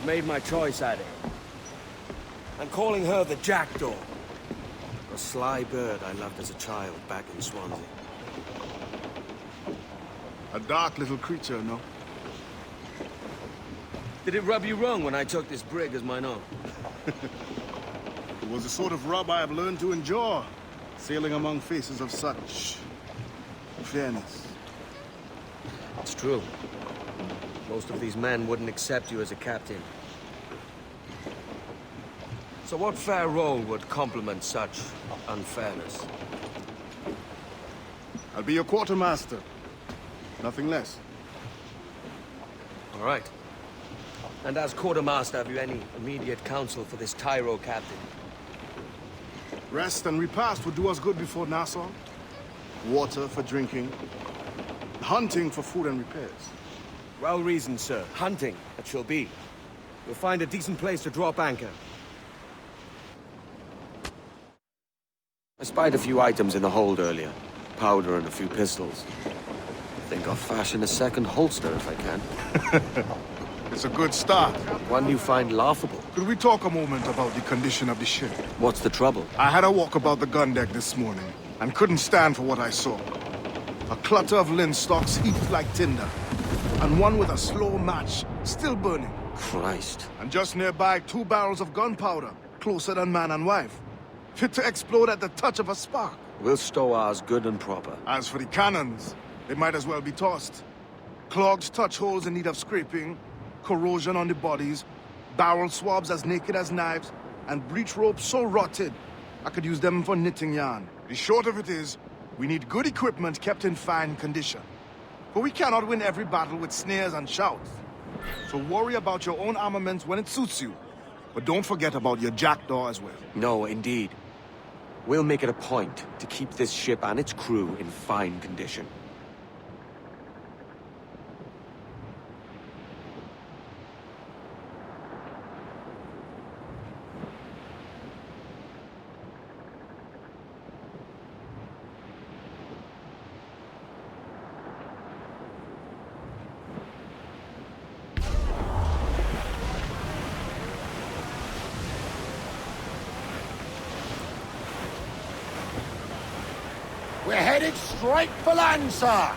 made my choice, Addy. I'm calling her the Jackdaw. A sly bird I loved as a child back in Swansea. A dark little creature, no? Did it rub you wrong when I took this brig as mine own? It was the sort of rub I have learned to endure, sailing among faces of such fairness. It's true. Most of these men wouldn't accept you as a captain. So what fair role would complement such unfairness? I'll be your quartermaster. Nothing less. All right. And as quartermaster, have you any immediate counsel for this Tyro captain? Rest and repast would do us good before Nassau. Water for drinking. Hunting for food and repairs. Well reasoned, sir. Hunting, it shall be. We'll find a decent place to drop anchor. I spied a few items in the hold earlier. Powder and a few pistols. I think I'll fashion a second holster if I can. It's a good start. One you find laughable. Could we talk a moment about the condition of the ship? What's the trouble? I had a walk about the gun deck this morning, and couldn't stand for what I saw. A clutter of linstocks heaped like tinder, and one with a slow match, still burning. Christ. And just nearby, 2 barrels of gunpowder, closer than man and wife. Fit to explode at the touch of a spark. We'll stow ours good and proper. As for the cannons, they might as well be tossed. Clogged touch holes in need of scraping, corrosion on the bodies, barrel swabs as naked as knives, and breech ropes so rotted, I could use them for knitting yarn. The short of it is, we need good equipment kept in fine condition. For we cannot win every battle with snares and shouts. So worry about your own armaments when it suits you. But don't forget about your Jackdaw as well. No, indeed. We'll make it a point to keep this ship and its crew in fine condition. We're headed straight for land, sir.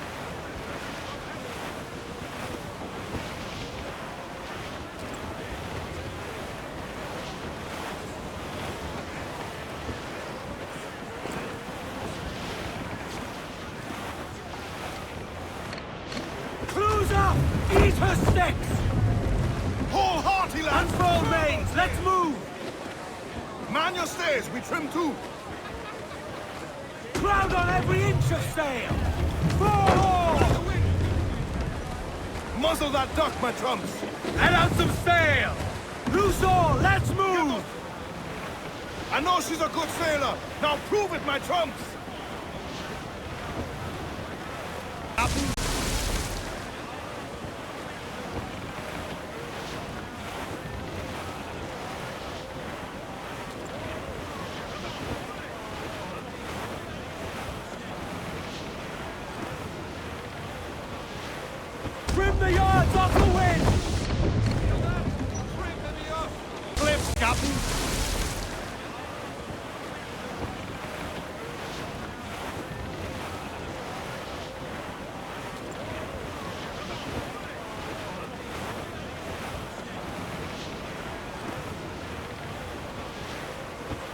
Crews up! Eat her sticks! Wholeheartedly, lads! Unfurl mains! Let's move! Man your stays, we trim too. Crowd on every inch of sail! Forward! Muzzle that duck, my trumps! Let out some sail! Loose all! Let's move! I know she's a good sailor. Now prove it, my trumps! Trim the yards off the wind! Clips, Captain.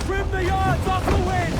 Trim the yards off the wind!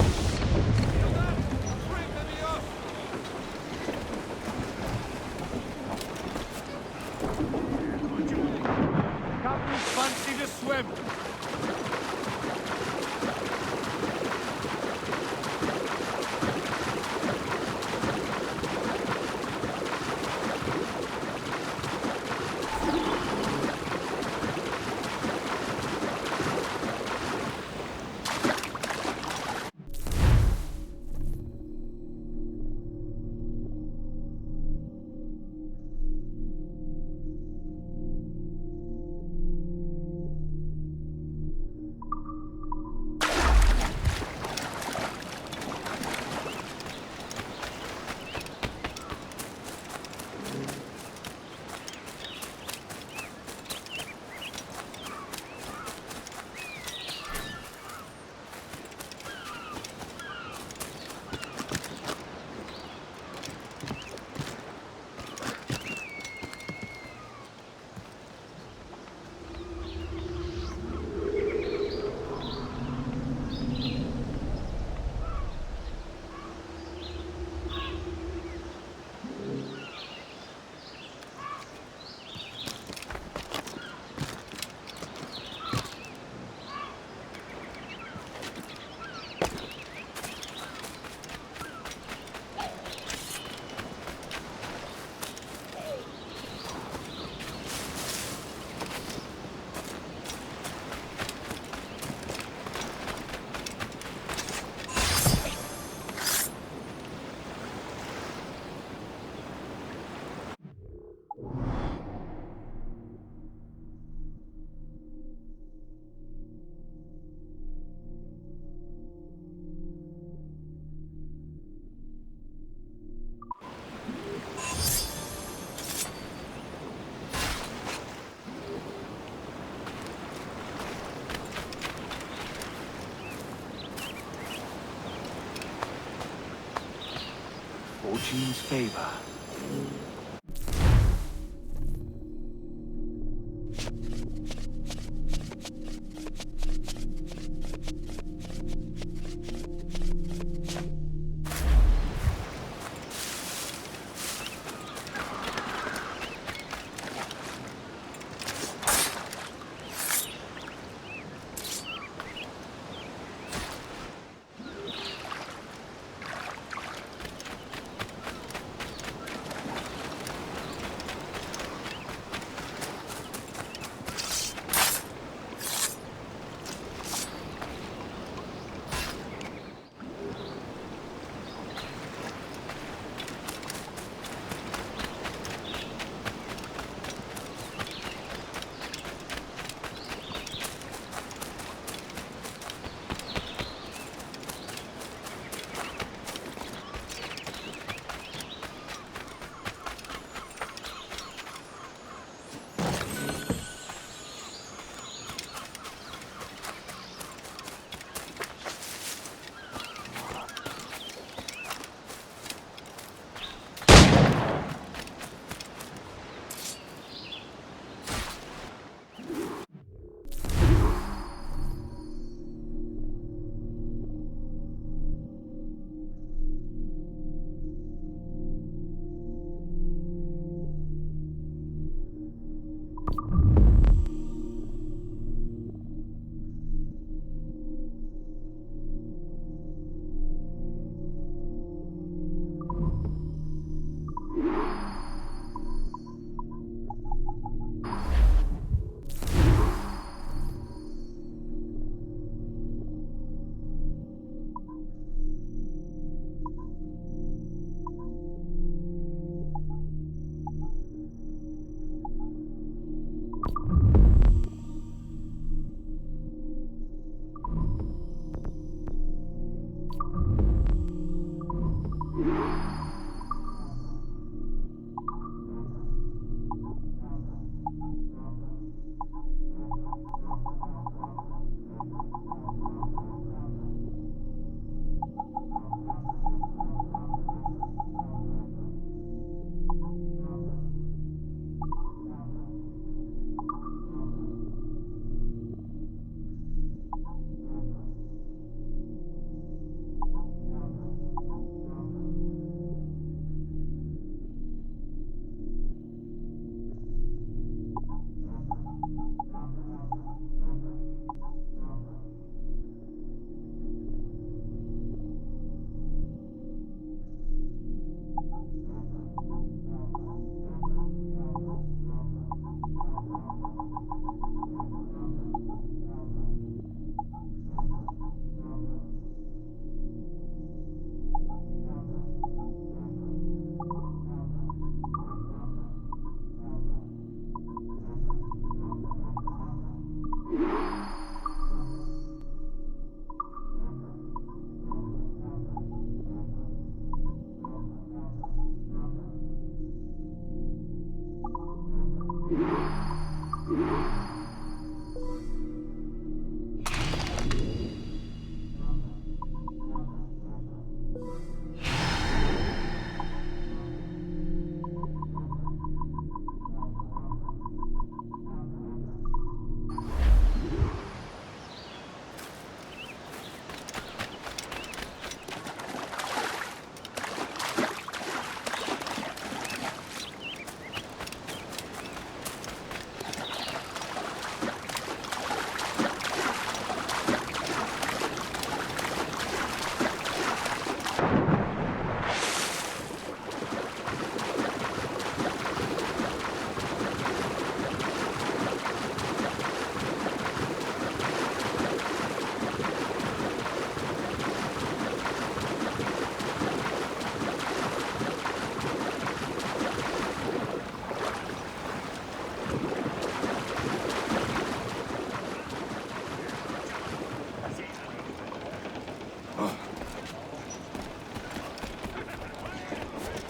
Fortune's favor.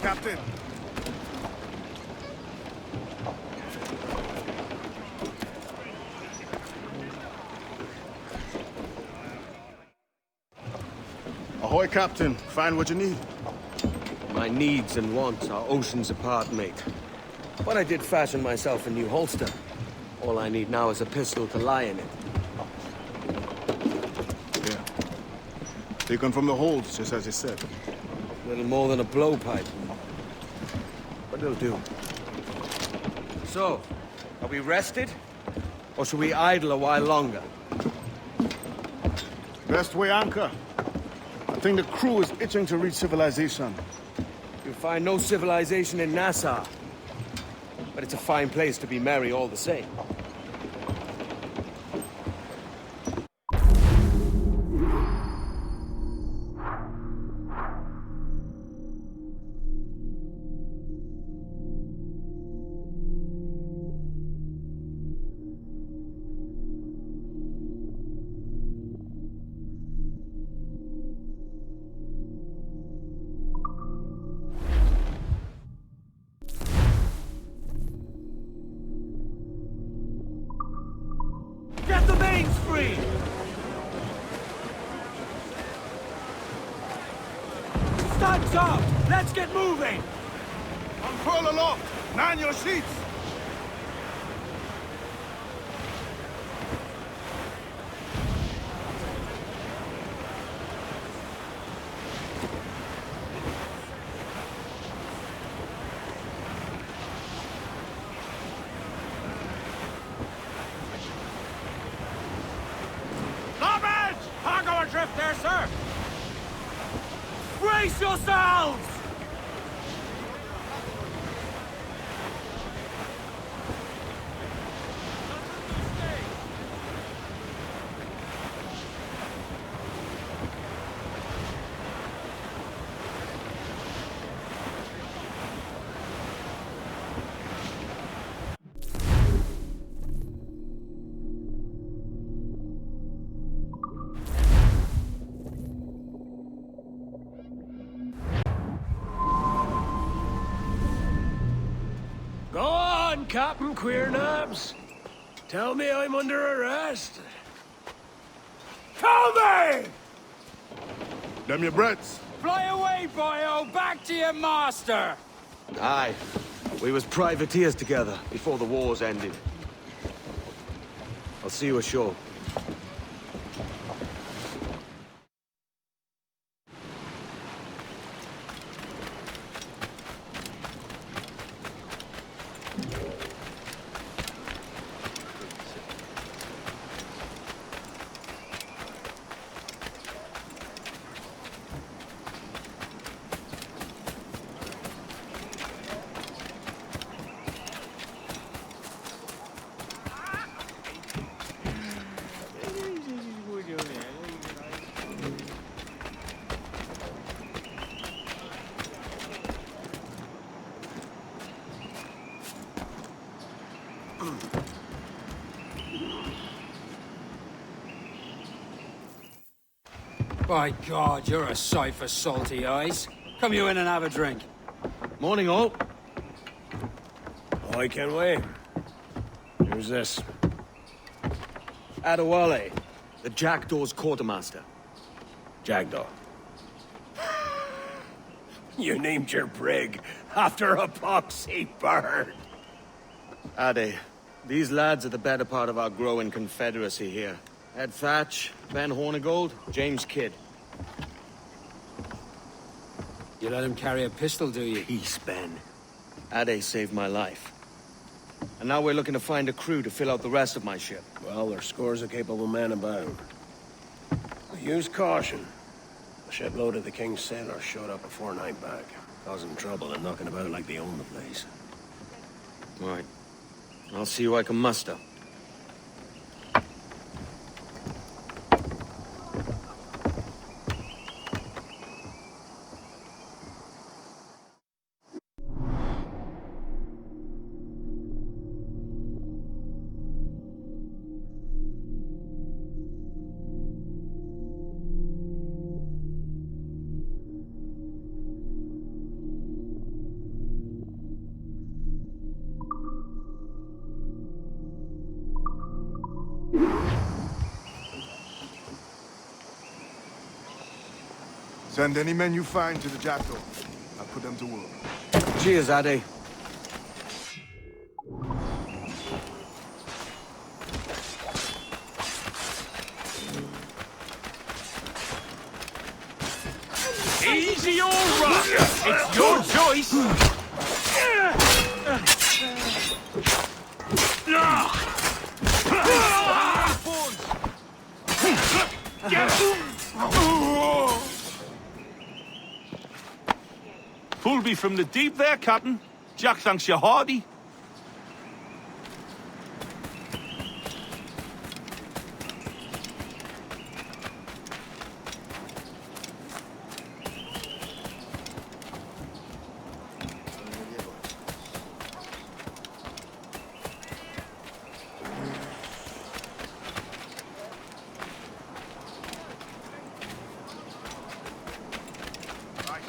Captain. Ahoy, Captain. Find what you need. My needs and wants are oceans apart, mate. But I did fashion myself a new holster. All I need now is a pistol to lie in it. Yeah. Taken from the holds, just as you said. Little more than a blowpipe. But it'll do. So, are we rested? Or should we idle a while longer? Best way anchor. I think the crew is itching to reach civilization. You'll find no civilization in Nassau. But it's a fine place to be merry all the same. Get the mains free! Studs up! Let's get moving! Unfurl aloft! Man your sheets! Starboard! Cargo adrift there, sir! Brace yourselves! Go on, Captain Queernabs. Tell me I'm under arrest. Tell me! Them your breads. Fly away, boyo! Back to your master! Aye. We was privateers together before the wars ended. I'll see you ashore. By God, you're a sight for salty eyes. Come you in and have a drink. Morning, all. I can wait. Who's this? Adewale, the Jackdaw's quartermaster. Jackdaw. You named your brig after a poxy bird. Ade, these lads are the better part of our growing confederacy here. Ed Thatch, Ben Hornigold, James Kidd. You let him carry a pistol, do you? Peace, Ben. Ade saved my life. And now we're looking to find a crew to fill out the rest of my ship. Well, there's scores of capable men about. Use caution. A shipload of the King's sailors showed up a fortnight back, causing trouble and knocking about like they own the place. Right. I'll see who I can muster. Send any men you find to the Jackdaw. I'll put them to work. Cheers, Addy. Easy or rough, it's your choice. Pulled me from the deep there, Captain. Jack thanks you hearty.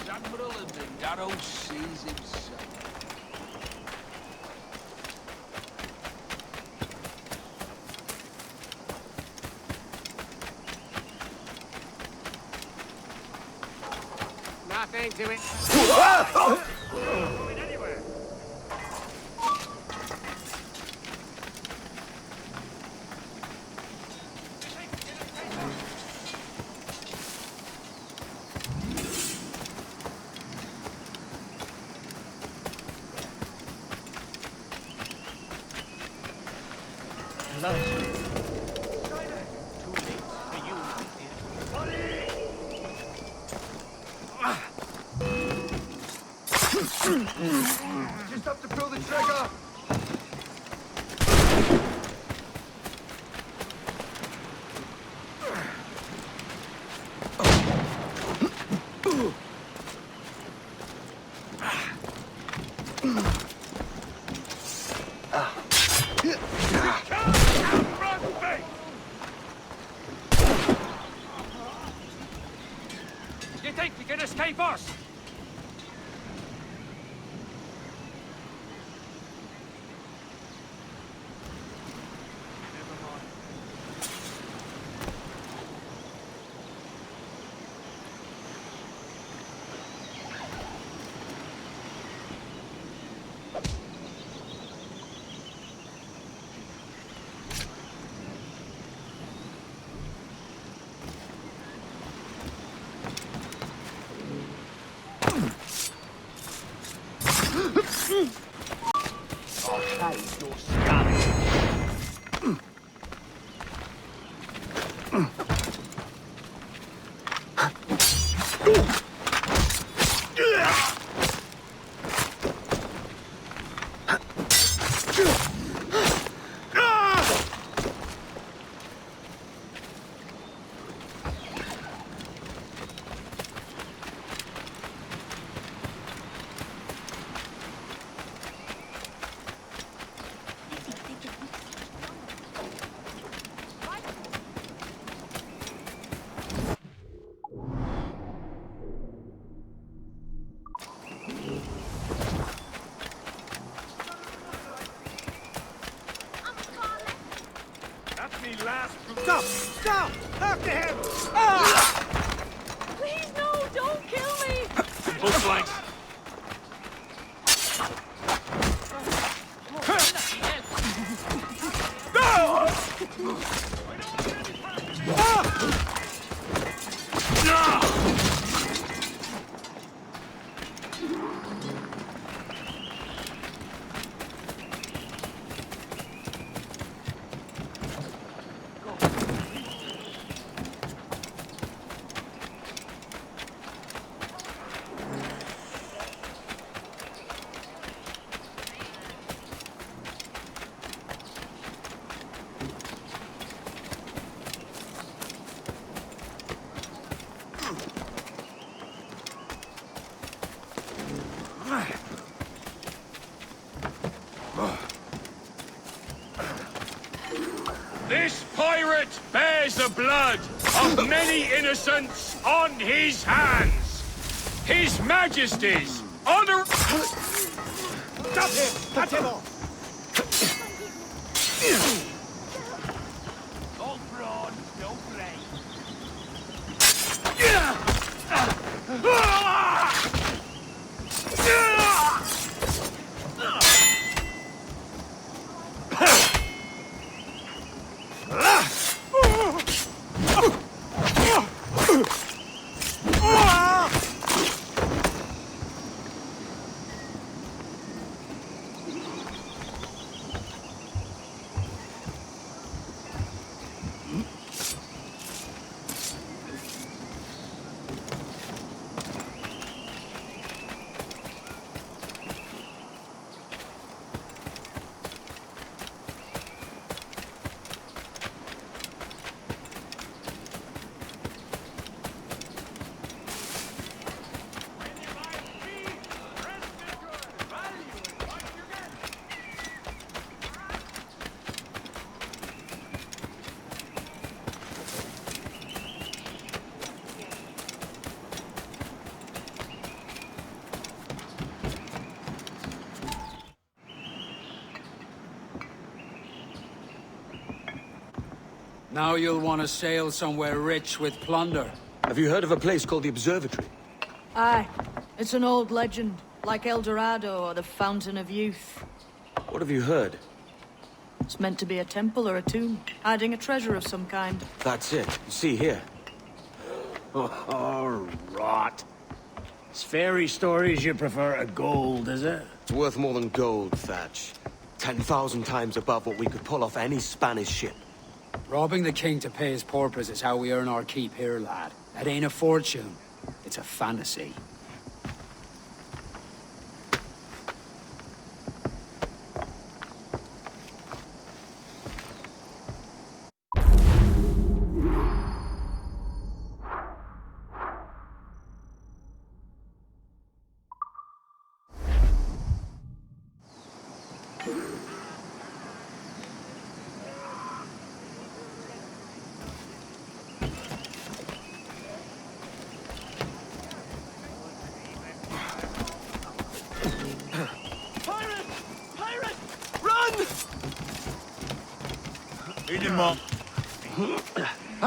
Admiral and the Darrow sees himself. Nothing to it. Just have to pull the trigger. You think you can escape us? Stop! Stop! After him! Please, no, don't kill me. Both flanks. This pirate bears the blood of many innocents on his hands. His Majesty's honor... Stop him! Cut him off! All fraud, no blame. Now you'll want to sail somewhere rich with plunder. Have you heard of a place called the Observatory? Aye. It's an old legend, like El Dorado or the Fountain of Youth. What have you heard? It's meant to be a temple or a tomb, hiding a treasure of some kind. That's it. See here. Oh, rot. It's fairy stories you prefer to gold, is it? It's worth more than gold, Thatch. 10,000 times above what we could pull off any Spanish ship. Robbing the king to pay his porpoise is how we earn our keep here, lad. That ain't a fortune. It's a fantasy.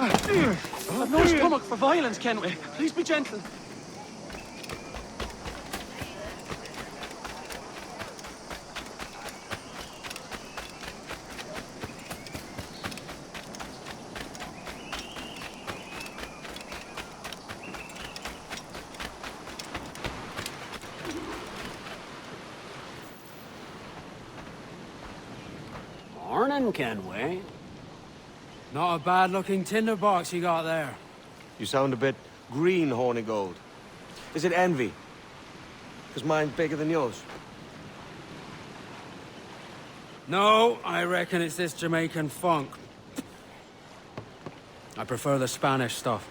I've no stomach for violence, Kenway. Please be gentle. Morning, Kenway. Not a bad-looking tinderbox you got there. You sound a bit green, horny gold. Is it envy? Because mine's bigger than yours. No, I reckon it's this Jamaican funk. I prefer the Spanish stuff.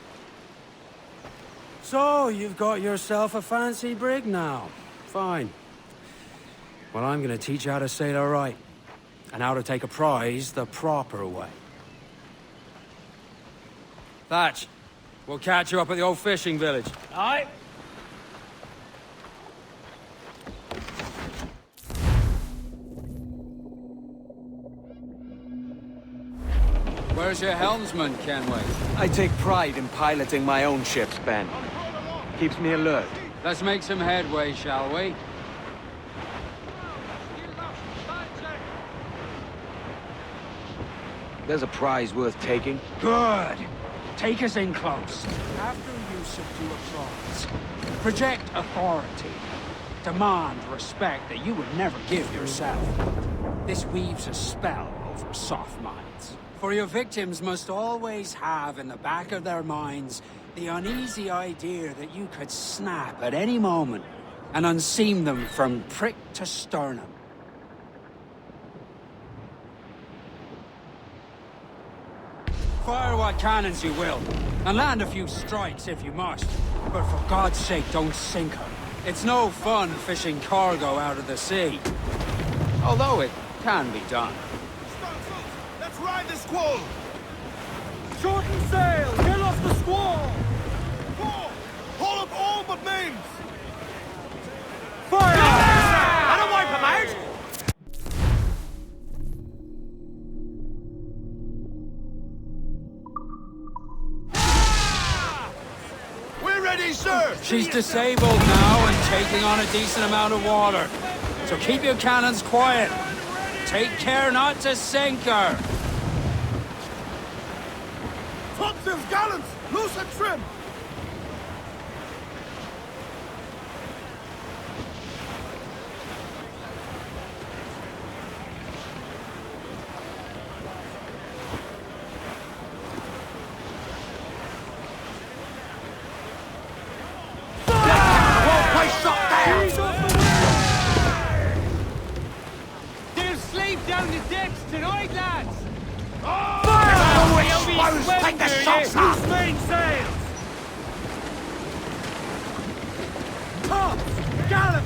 So, you've got yourself a fancy brig now. Fine. Well, I'm gonna teach you how to sail her right. And how to take a prize the proper way. Thatch, we'll catch you up at the old fishing village. Aye. Where's your helmsman, Kenway? I take pride in piloting my own ships, Ben. Keeps me alert. Let's make some headway, shall we? There's a prize worth taking. Good. Take us in close. After you subdue a prize, project authority. Demand respect that you would never give yourself. This weaves a spell over soft minds. For your victims must always have in the back of their minds the uneasy idea that you could snap at any moment and unseam them from prick to sternum. Fire what cannons you will, and land a few strikes if you must. But for God's sake, don't sink her. It's no fun fishing cargo out of the sea. Although it can be done. Let's ride the squall! Shorten sail! Get off the squall! Haul up all but mains! Fire! I don't wipe them out! We're ready, sir! She's disabled now and taking on a decent amount of water. So keep your cannons quiet. Take care not to sink her. Topsails, gallants! Loose and trim! They'll sleep down the decks tonight, lads! Take the shots off! Loose main sails! Tops! Gallop!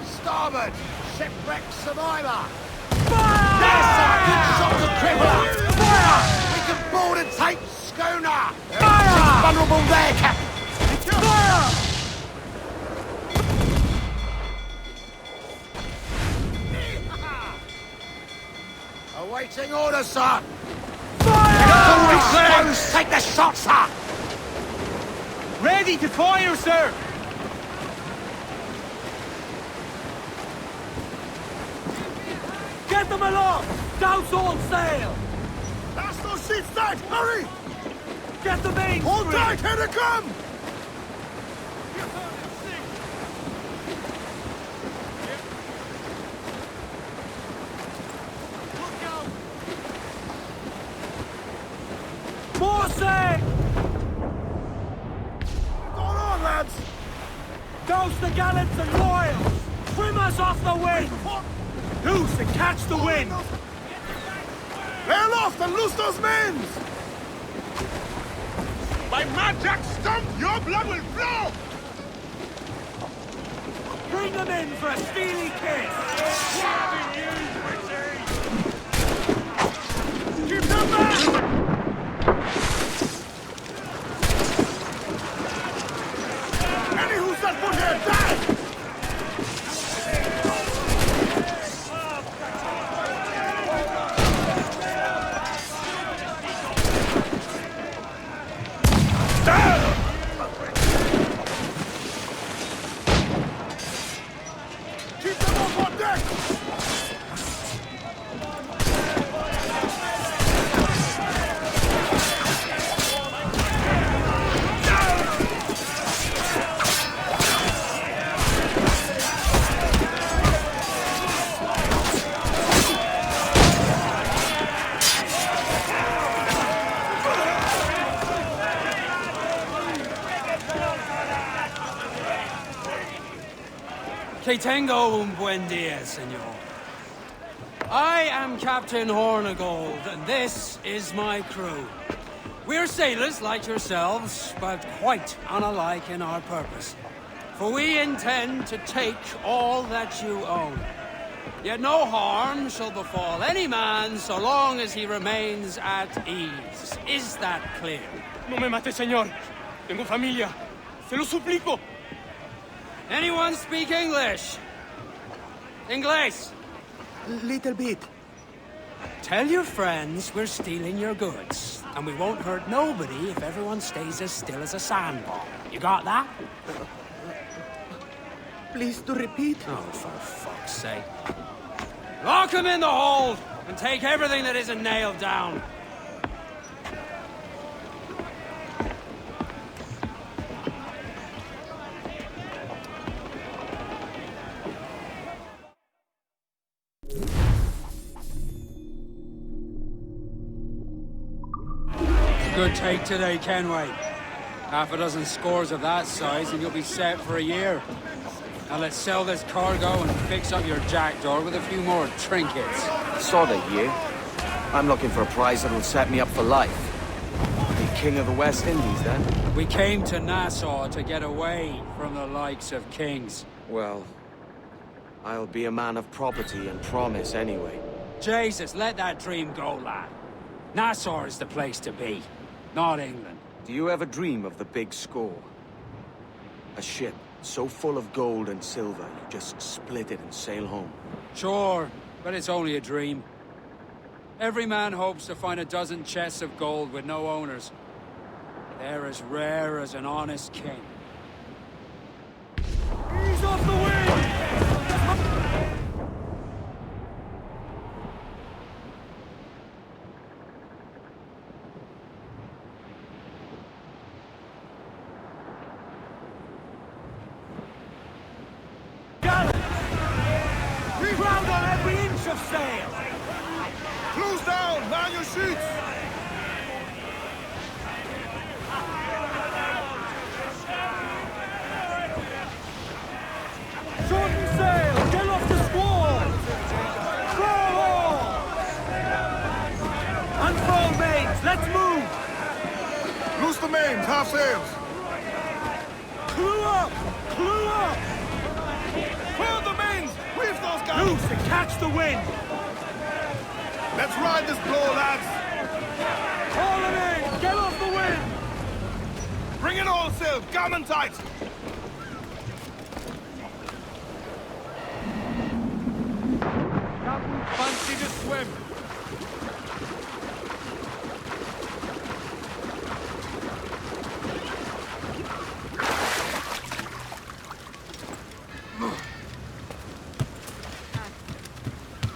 Starboard! Shipwreck survivor! Fire! Yes, sir! Good shot to crippler! Fire! We can board and take schooner! Fire! Vulnerable there, Captain! Fire! Awaiting orders, sir! Fire! Take the shot, sir! Ready to fire, sir! Get them aloft! Douse all sail! That's no sheets tight! Hurry! Get the main Hold tight! Here they come! More sail! What's going on, lads? Douse the gallants and royals! Trim us off the wind! Loose and catch the wind! Lay aloft and loose those men! By magic stump, your blood will flow! Bring them in for a steely kiss! Keep them back! Any who set foot here, die! Keep them up on deck! Que tengo un buen dia, senor. I am Captain Hornigold, and this is my crew. We're sailors like yourselves, but quite unalike in our purpose. For we intend to take all that you own. Yet no harm shall befall any man so long as he remains at ease. Is that clear? No me mate, señor. Tengo familia. Se lo suplico. Anyone speak English? English? Little bit. Tell your friends we're stealing your goods, and we won't hurt nobody if everyone stays as still as a sandball. You got that? Please to repeat. Oh, for fuck's sake. Lock him in the hold, and take everything that isn't nailed down. Good take today, Kenway. Half a dozen scores of that size and you'll be set for a year. Now let's sell this cargo and fix up your jackdaw with a few more trinkets. Sort of, yeah. I'm looking for a prize that'll set me up for life. Be king of the West Indies, then? We came to Nassau to get away from the likes of kings. Well, I'll be a man of property and promise anyway. Jesus, let that dream go, lad. Nassau is the place to be, not England. Do you ever dream of the big score? A ship so full of gold and silver, you just split it and sail home. Sure, but it's only a dream. Every man hopes to find a dozen chests of gold with no owners. They're as rare as an honest king. Ease off the wind! Crowd on every inch of sail! Close down! Man your sheets! Shorten sail! Get off the squall! Throw all! Unfurl mains! Let's move! Loose the mains, half sails! Clew up! Clew up! Furl the mains! Reef those guys! Loose and catch the wind! Let's ride this blow, lads! Haul them in! Get off the Bring it all sail! Gammon tight! Captain, fancy to swim.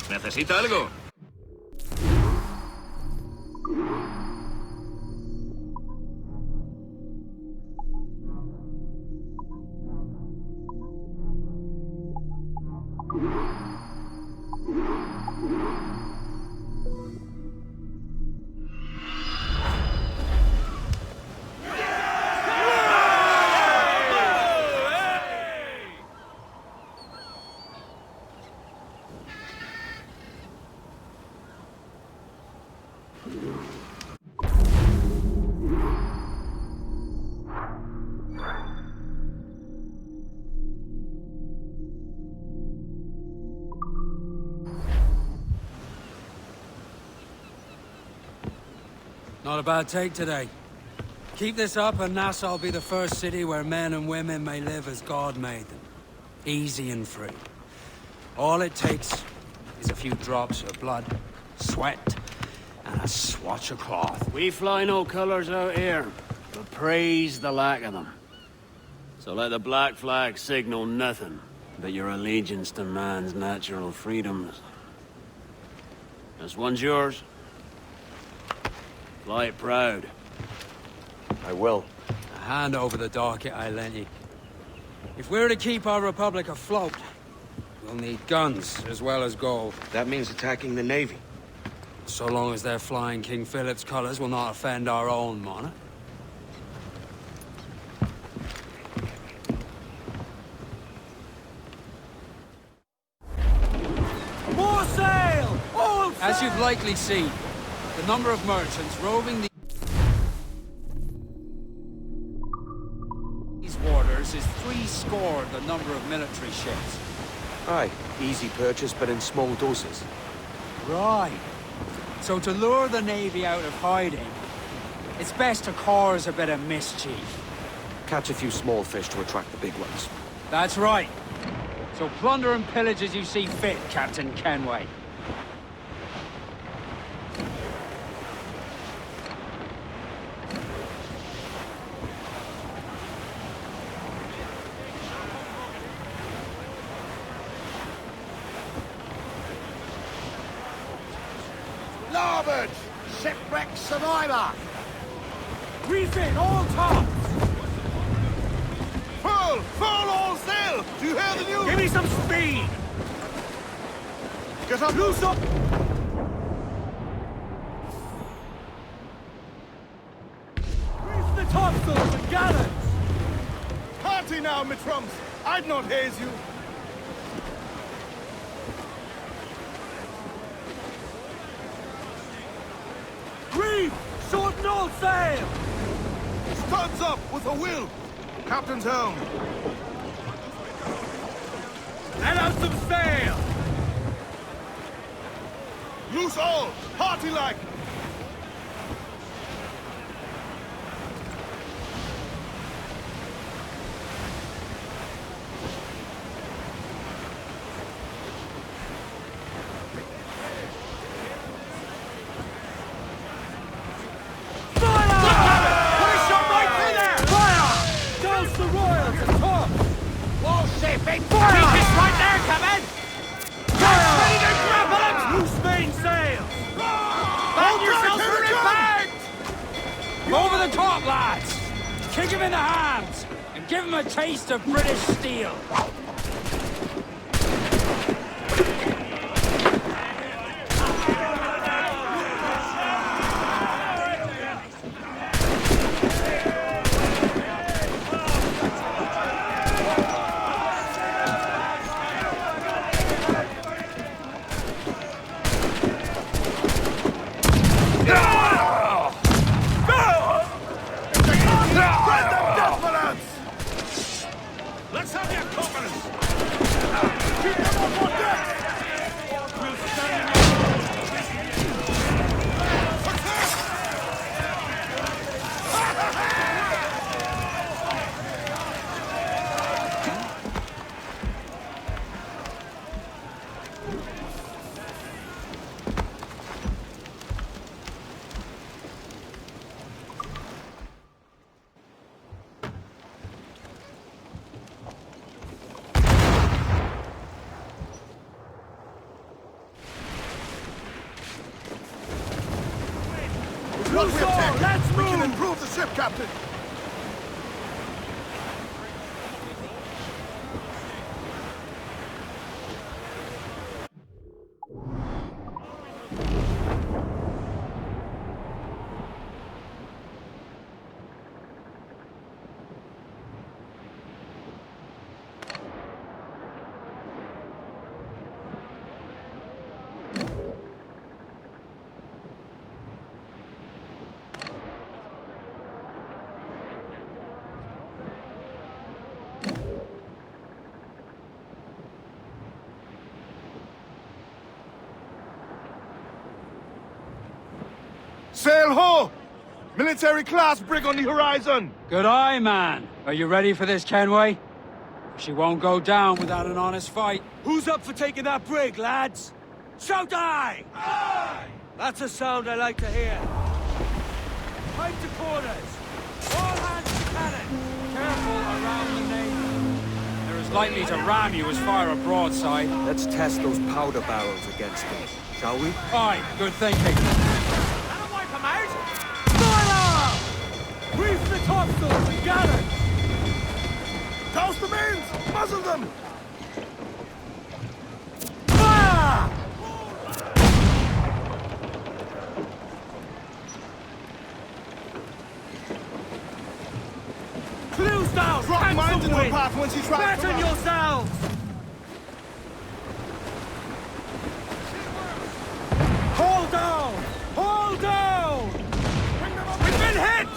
¿Necesita algo? Not a bad take today. Keep this up and Nassau will be the first city where men and women may live as God made them. Easy and free. All it takes is a few drops of blood, sweat, and a swatch of cloth. We fly no colors out here, but praise the lack of them. So let the black flag signal nothing but your allegiance to man's natural freedoms. This one's yours. Fly it proud. I will. A hand over the docket I lent you. If we're to keep our republic afloat, we'll need guns as well as gold. That means attacking the Navy. So long as they're flying King Philip's colors will not offend our own monarch. More sail! All sail! As you've likely seen, the number of merchants roving these waters is 70 the number of military ships. Aye, easy purchase, but in small doses. Right. So to lure the Navy out of hiding, it's best to cause a bit of mischief. Catch a few small fish to attract the big ones. That's right. So plunder and pillage as you see fit, Captain Kenway. Larboard! Shipwreck survivor! Refit all tops! Full all sail! Do you hear the news? Give me some speed! Get up! Loose up! Reef the topsails and gallants! Party now, mitrums! I'd not haze you! Reef! Shorten all sail! Studs up with a will! Captain's helm! Let out some sail! Loose all! Party like! Over the top, lads! Kick him in the hands, and give him a taste of British steel! Let's have your company! what we've taken. Let's We can move! improve the ship, Captain. Sail ho! Military class brig on the horizon! Good eye, man. Are you ready for this, Kenway? She won't go down without an honest fight. Who's up for taking that brig, lads? Shout aye! Aye! That's a sound I like to hear. Time to quarters. All hands to cannon. Careful around the name. They're as likely to ram you as fire a broadside. Let's test those powder barrels against them, shall we? Aye, good thinking. That'll wipe 'em out! Fire! Reef the topsails and gallants! Douse the mains! Muzzle them! Fire! Clues down! Drop Catch mines the into her wind! path when she tries to Batten run. yourselves! Hold down! Hold down! We've been hit!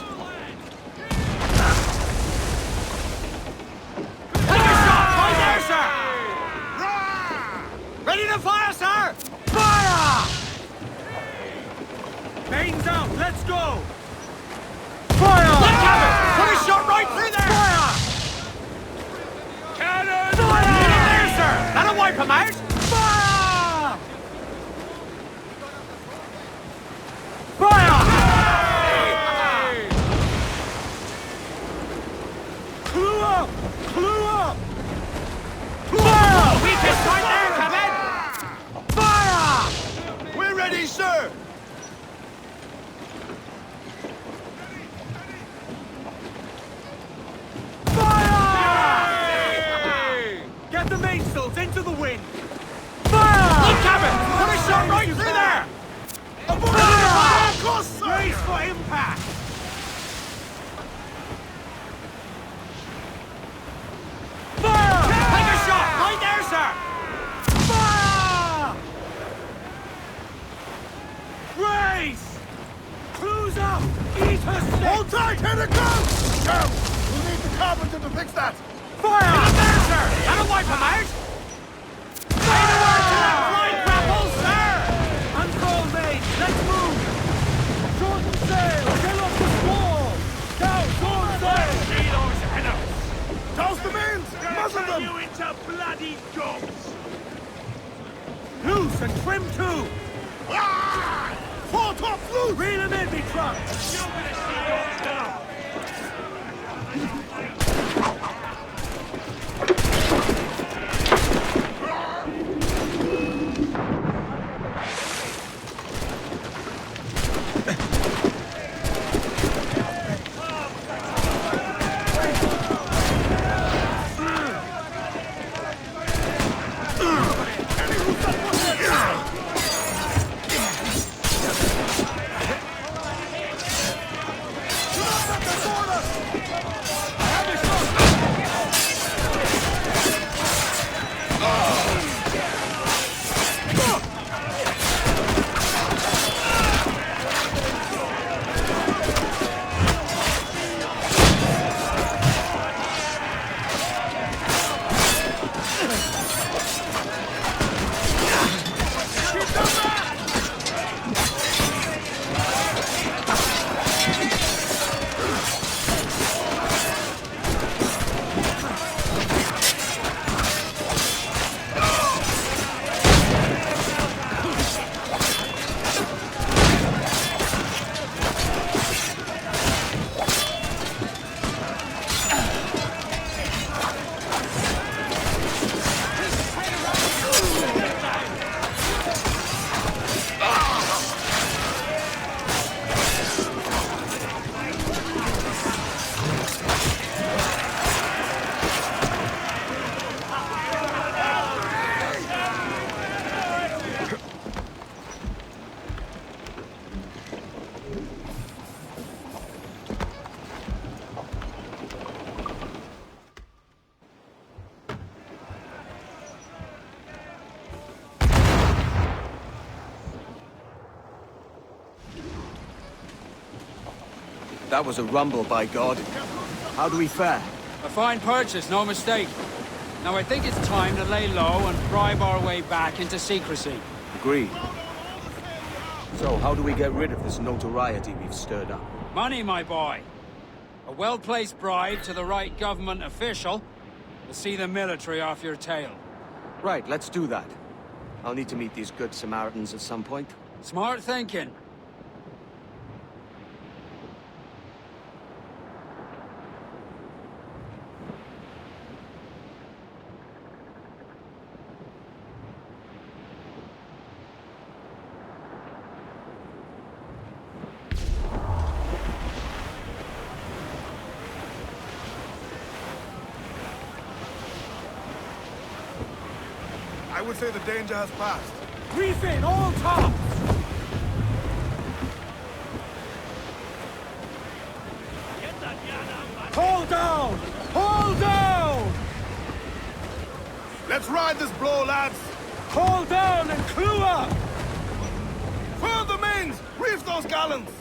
Take a shot! Right there, sir! Ready to fire, sir! Fire! Mains out, let's go! Fire! Look at it! Put a shot right through there! Fire! Cannon! Fire! Get in there, sir! That'll wipe him out! Fire! Fire! Clue up! Clue up! Fire! Weakest point there, Kevin! Fire! We're ready, sir! Fire! Get the mainsails into the wind! Fire! Look, Kevin! Put a shot right through there! Fire! Of course, sir! Brace for impact! Fire! Take a shot! Right there, sir! Fire! Brace! Clues up! Eat her stick! Hold tight! Here it comes! Jump! We need the carpenter to fix that! Fire! Get up there, sir! That'll wipe him out! Say the word to that flying grapple, sir! Unfurl main! Let's move! Shorten sail! Get off the squall! Down! Short sail! See those headers! Douse the mains! Muzzle them! You into bloody dogs! Loose and trim too! Four tops loose! Reel him in, me truck! You're gonna see those now! That was a rumble, by God. How do we fare? A fine purchase, no mistake. Now I think it's time to lay low and bribe our way back into secrecy. Agreed. So, how do we get rid of this notoriety we've stirred up? Money, my boy. A well-placed bribe to the right government official will see the military off your tail. Right, let's do that. I'll need to meet these good Samaritans at some point. Smart thinking. I would say the danger has passed. Reef in, all tops! Hold down! Hold down! Let's ride this blow, lads! Hold down and clue up! Furl the mains! Reef those gallants!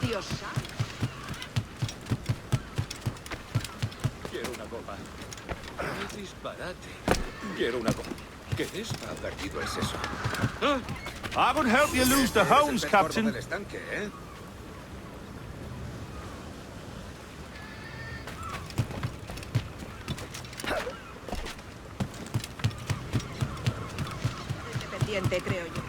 Dios santo. Quiero una copa. ¡Qué disparate! Quiero una copa. ¿Qué desperdido es eso? I would help you lose the hounds, Captain. Del estanque, ¿eh? Independiente, creo yo.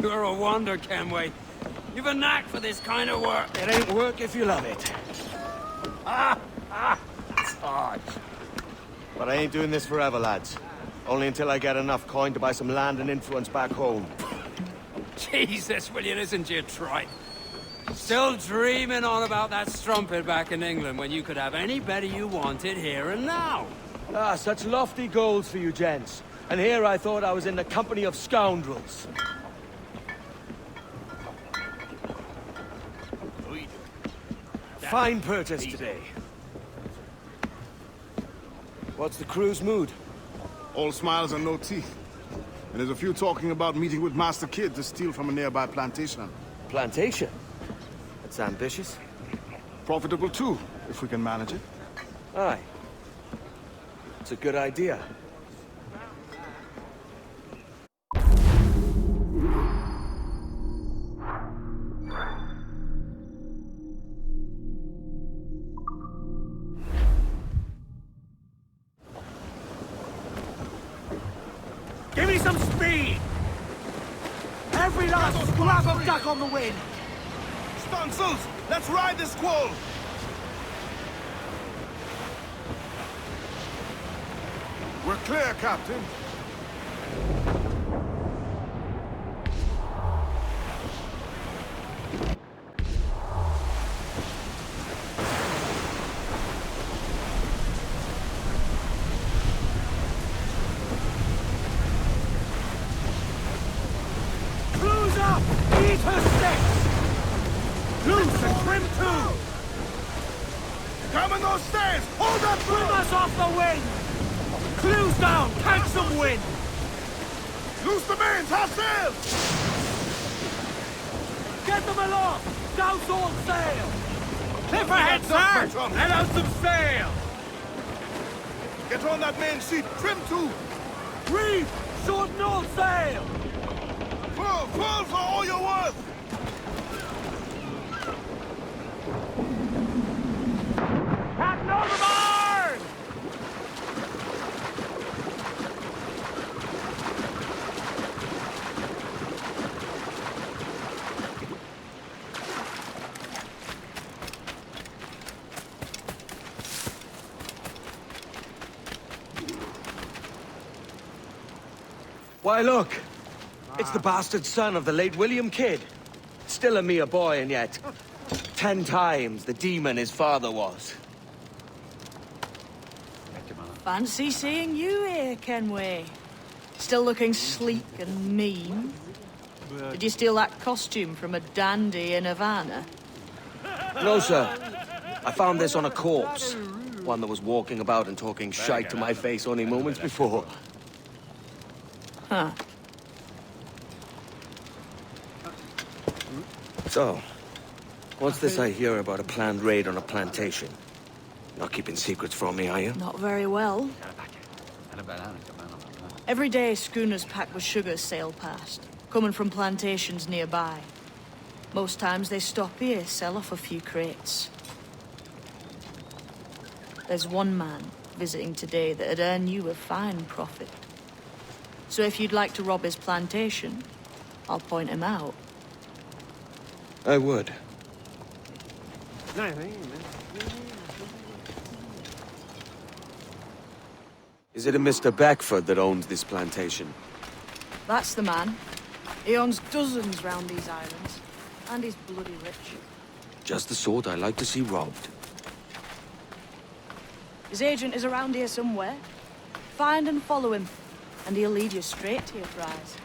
You're a wonder, Kenway. You've a knack for this kind of work. It ain't work if you love it. It's hard. But I ain't doing this forever, lads. Only until I get enough coin to buy some land and influence back home. Jesus, will you listen to your tripe? Still dreaming on about that strumpet back in England when you could have any better you wanted here and now. Ah, such lofty goals for you gents. And here I thought I was in the company of scoundrels. Fine purchase today. What's the crew's mood? All smiles and no teeth. And there's a few talking about meeting with Master Kid to steal from a nearby plantation. Plantation? That's ambitious. Profitable too, if we can manage it. Aye. It's a good idea. Give me some speed! Every last scrap of duck on the wind! Stunsels, let's ride this squall! We're clear, Captain. Cruise up! Eat her sticks! Loose and trim too! Coming those stairs! Hold that Trim us off the wind! Clues down! Catch some wind! Loose the mains! Half sail! Get them aloft! Douse all sail! Cliff ahead, sir! Let out some sail! Get on that main sheet! Trim too! Reef! Shorten all sail! Full for all you're worth! Captain overboard! Why, look! It's the bastard son of the late William Kidd. Still a mere boy, and yet 10 times the demon his father was. Fancy seeing you here, Kenway. Still looking sleek and mean. Did you steal that costume from a dandy in Havana? No, sir. I found this on a corpse. One that was walking about and talking shite to my face only moments before. Huh. So, what's this I hear about a planned raid on a plantation? Not keeping secrets from me, are you? Not very well. Every day, schooners packed with sugar sail past, coming from plantations nearby. Most times they stop here, sell off a few crates. There's one man visiting today that'd earn you a fine profit. So if you'd like to rob his plantation, I'll point him out. I would. Is it a Mr. Beckford that owns this plantation? That's the man. He owns dozens round these islands. And he's bloody rich. Just the sort I like to see robbed. His agent is around here somewhere. Find and follow him, and he'll lead you straight to your prize.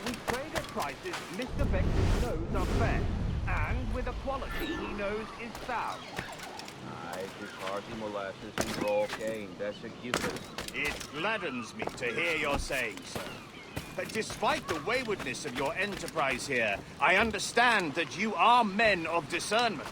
We trade at prices Mr. Beckford knows are fair, and with a quality he knows is sound. Aye, it's hearty molasses and raw cane, that's a given. It gladdens me to hear you're saying so. But despite the waywardness of your enterprise here, I understand that you are men of discernment.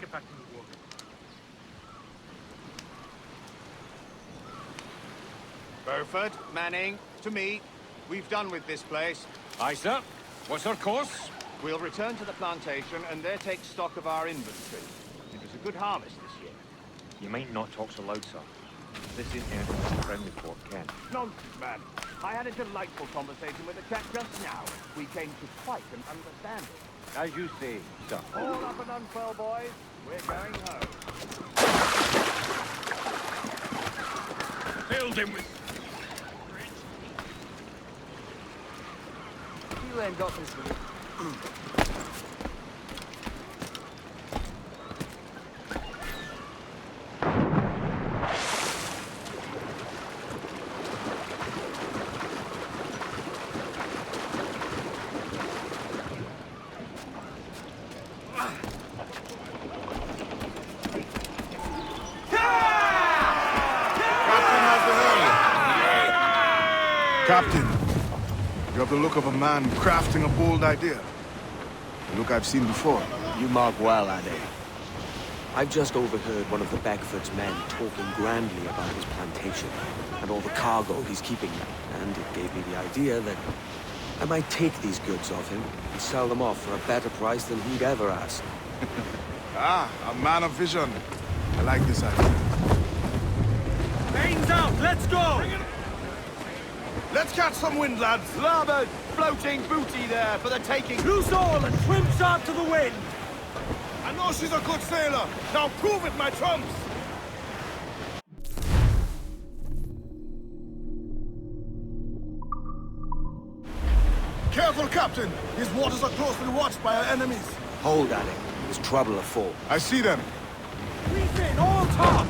get back to the work. Burford, Manning, to me. We've done with this place. Aye, sir. What's our course? We'll return to the plantation and there take stock of our inventory. It was a good harvest this year. You might not talk so loud, sir. This is anything friendly for Ken. Nonsense, man. I had a delightful conversation with a chap just now. We came to quite an understanding. As you say, sir. All up and unfurl, boys. We're going home. Filled him with... You ain't got this one. Captain, you have the look of a man crafting a bold idea. A look I've seen before. You mark well, Ade. I've just overheard one of the Beckford's men talking grandly about his plantation and all the cargo he's keeping there, and it gave me the idea that I might take these goods off him and sell them off for a better price than he'd ever ask. Ah, a man of vision. I like this idea. Mains out, let's go! Let's catch some wind, lads. Larboard! Floating booty there for the taking. Loose all and trim sharp to the wind! I know she's a good sailor. Now prove it, my trumps. Careful, Captain. These waters are closely watched by our enemies. Hold, Ade. There's trouble afoot. I see them. Reef in, all tops!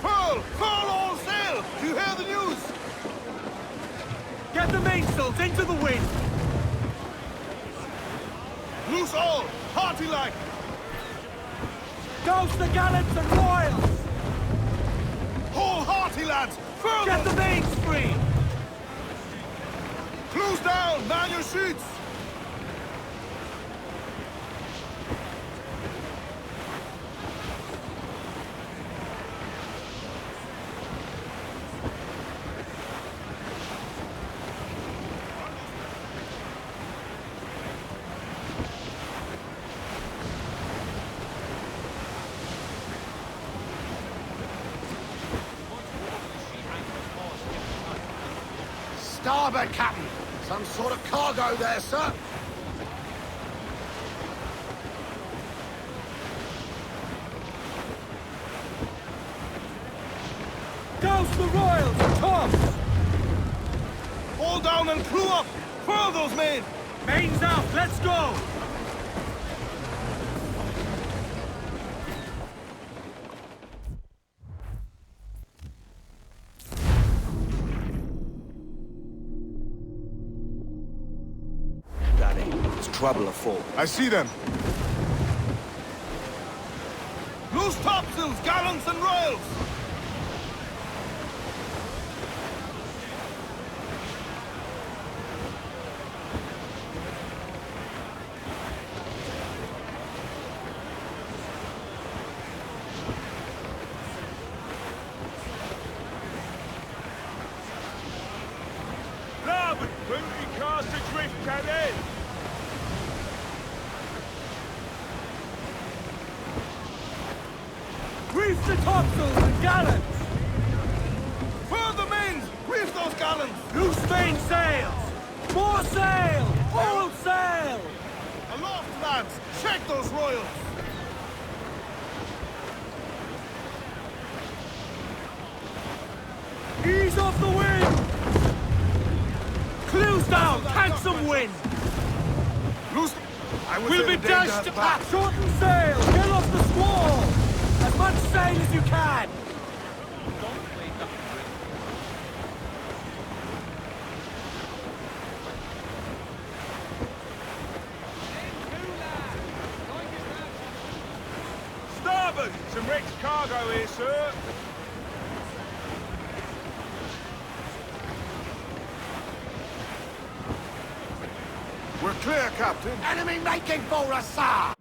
Furl! Furl all sail! Do you hear the news? Get the mainsails into the wind! Loose all! Hearty like! Douse the gallants and royals! Whole hearty, lads! Furl Get the them! mains free! Close down! Man your sheets! Starboard, Captain! Some sort of cargo there, sir! Douse the royals, tops! All down and crew up! Furl those men! Mains out, let's go! There's trouble afoot. I see them. Loose topsails, gallants and royals! Larboard! Booty cast adrift, Captain! Reef the topsails and gallants! Furl the mains! Reef those gallants! Loose mainsails! More sail! All sail! Aloft, lads! Check those royals! Ease off the wind! Clews down! Catch some wind! Loose... We'll be dashed to pack! Shorten sail! Get off the squall! As much sail as you can! Starboard! Some wrecked cargo here, sir. We're clear, Captain. Enemy making for us, sir!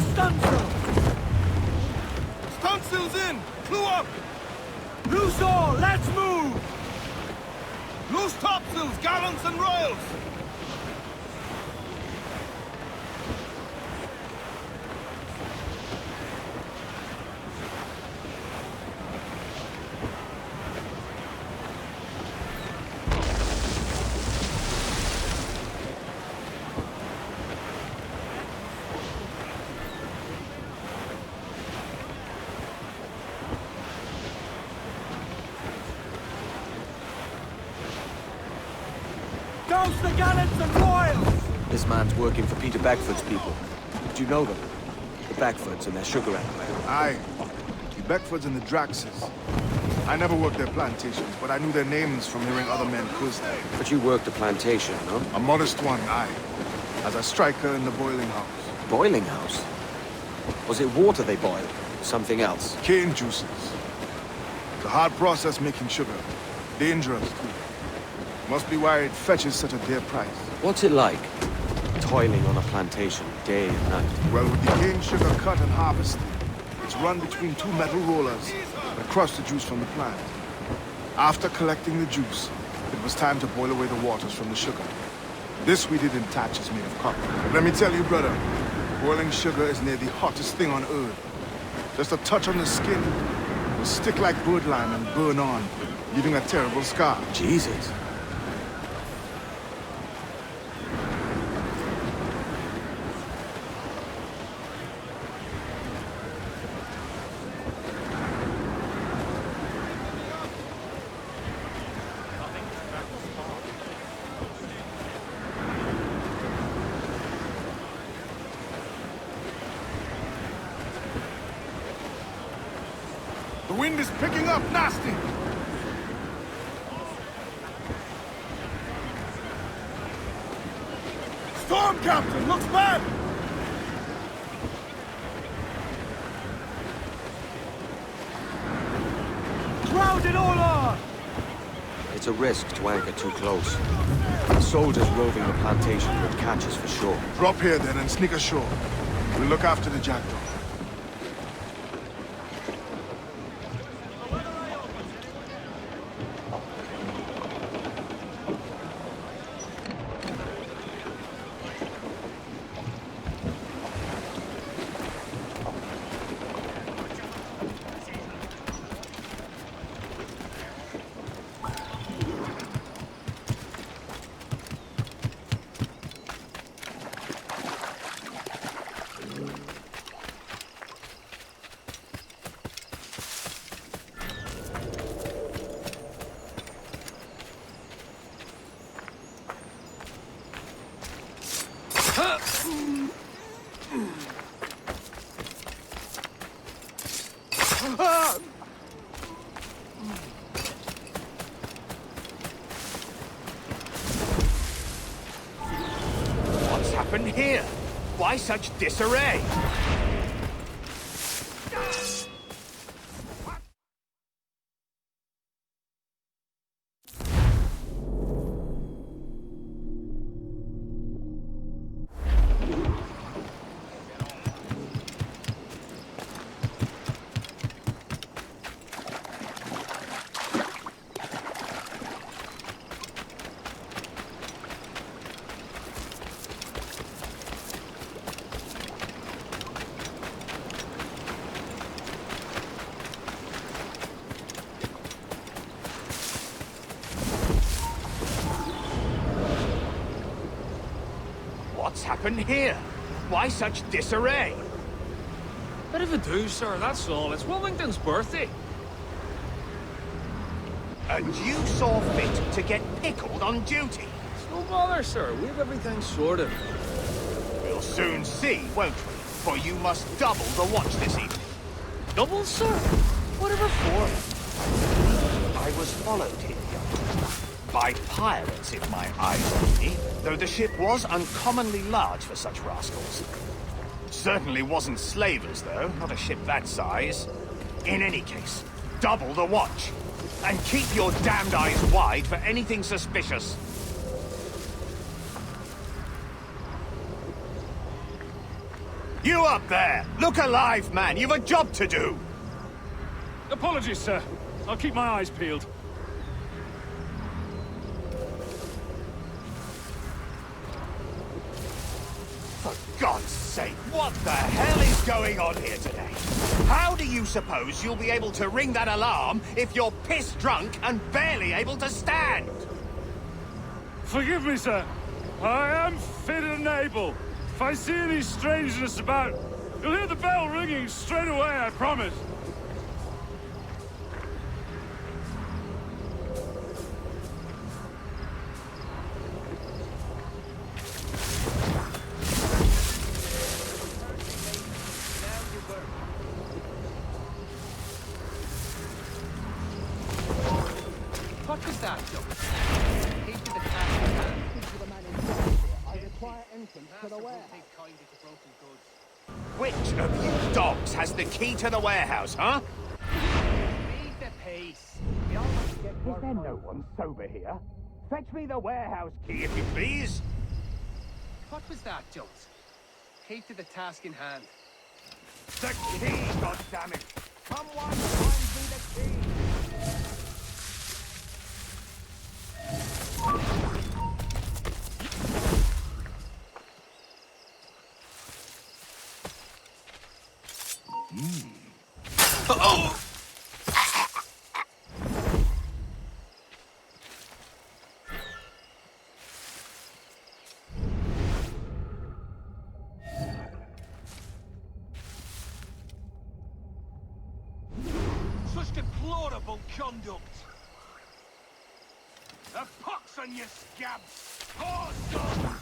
the stunsail! Stunsail's in! Clue up! Loose all, let's move! Loose topsails, gallants and royals! Douse the gallants and royals! This man's working for Peter Beckford's people. Do you know them? The Beckfords and their sugar empire. Aye. The Beckfords and the Draxes. I never worked their plantations, but I knew their names from hearing other men curse them. But you worked the plantation, no? A modest one, aye. As a striker in the boiling house. Boiling house? Was it water they boiled? Something else? Cane juices. It's a hard process making sugar. Dangerous, too. Must be why it fetches such a dear price. What's it like? Toiling on a plantation, day and night. Well, with the cane sugar cut and harvested, it's run between two metal rollers that crush the juice from the plant. After collecting the juice, it was time to boil away the waters from the sugar. This we did in thatches made of copper. But let me tell you, brother, boiling sugar is near the hottest thing on earth. Just a touch on the skin will stick like birdlime and burn on, leaving a terrible scar. Jesus. The wind is picking up nasty! Storm, Captain! Looks bad! Crowd it all on! It's a risk to anchor too close. The soldiers roving the plantation would catch us for sure. Drop here then and sneak ashore. We'll look after the jackdaw. What's happened here? Why such disarray? What's happened here? Why such disarray? Bit of a do, sir, that's all. It's Wilmington's birthday. And you saw fit to get pickled on duty? No bother, sir. We've everything sorted. We'll soon see, won't we? For you must double the watch this evening. Double, sir? Whatever for? I was followed here, by pirates, if my eyes on me, though the ship was uncommonly large for such rascals. Certainly wasn't slavers, though, not a ship that size. In any case, double the watch, and keep your damned eyes wide for anything suspicious. You up there! Look alive, man! You've a job to do! Apologies, sir. I'll keep my eyes peeled. For God's sake, what the hell is going on here today? How do you suppose you'll be able to ring that alarm if you're piss drunk and barely able to stand? Forgive me, sir. I am fit and able. If I see any strangeness about, you'll hear the bell ringing straight away, I promise. What was that, Joe? Heed to the task at hand. I require entrance to the warehouse. Which of you dogs has the key to the warehouse, huh? Leave the pace. We all must get Is there no one sober here? Fetch me the warehouse key, if you please. What was that, Jones? Heed to the task in hand. The key, goddammit! Someone find me the key! Such deplorable conduct! A pox on your scabs! Oh, God!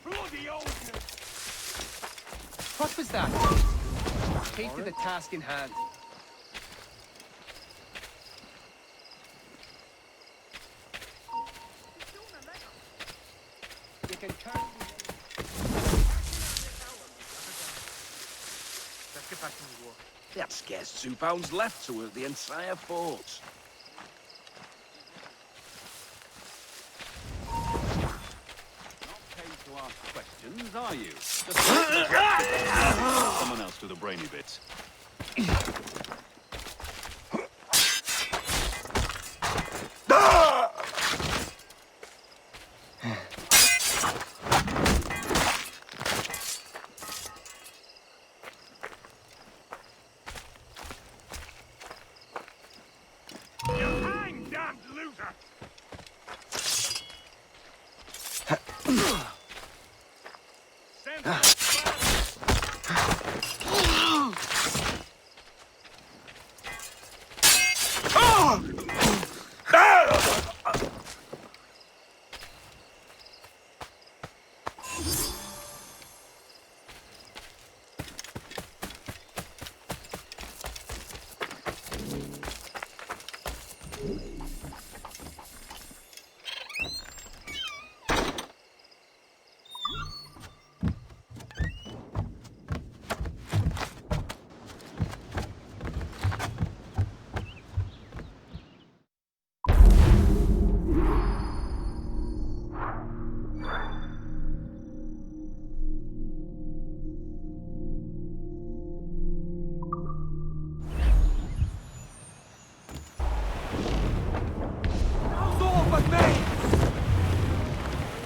Bloody ogre! What was that? Heed to the task in hand. You can turn. Let's get back to the war. They had scarce 2 pounds left to work the entire fort. To ask questions, are you? Just someone else do the brainy bits. You hang, damned loser!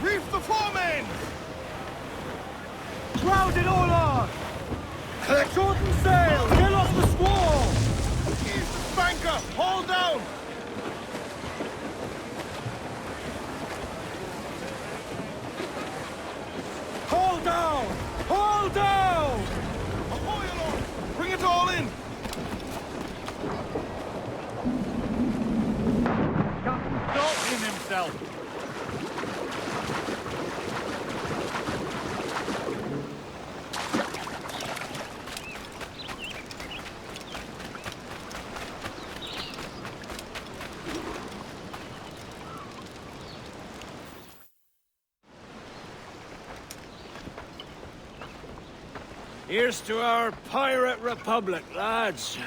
Reef the foreman! Ground it all on! Shorten sail! Get off the squall! Ease the spanker! Haul down! Haul down! Haul down! Ahoy along! Bring it all in! Captain Dalton himself. Here's to our pirate republic, lads.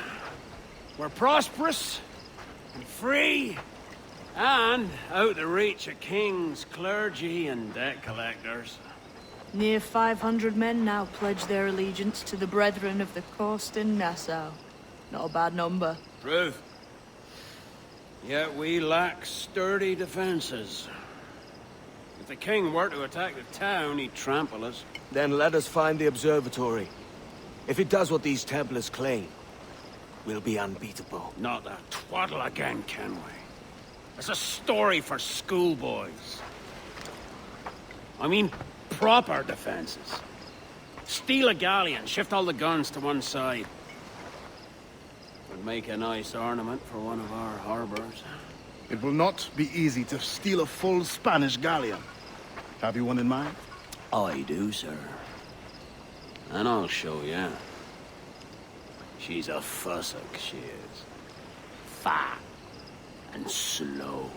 We're prosperous and free and out the reach of kings, clergy, and debt collectors. Near 500 men now pledge their allegiance to the Brethren of the Coast in Nassau. Not a bad number. Truth. Yet we lack sturdy defenses. If the king were to attack the town, he'd trample us. Then let us find the observatory. If it does what these Templars claim, we'll be unbeatable. Not that twaddle again, can we? It's a story for schoolboys. I mean, proper defenses. Steal a galleon, shift all the guns to one side. Would make a nice ornament for one of our harbors. It will not be easy to steal a full Spanish galleon. Have you one in mind? I do, sir. And I'll show you. She's a fussock, she is. Fat and slow.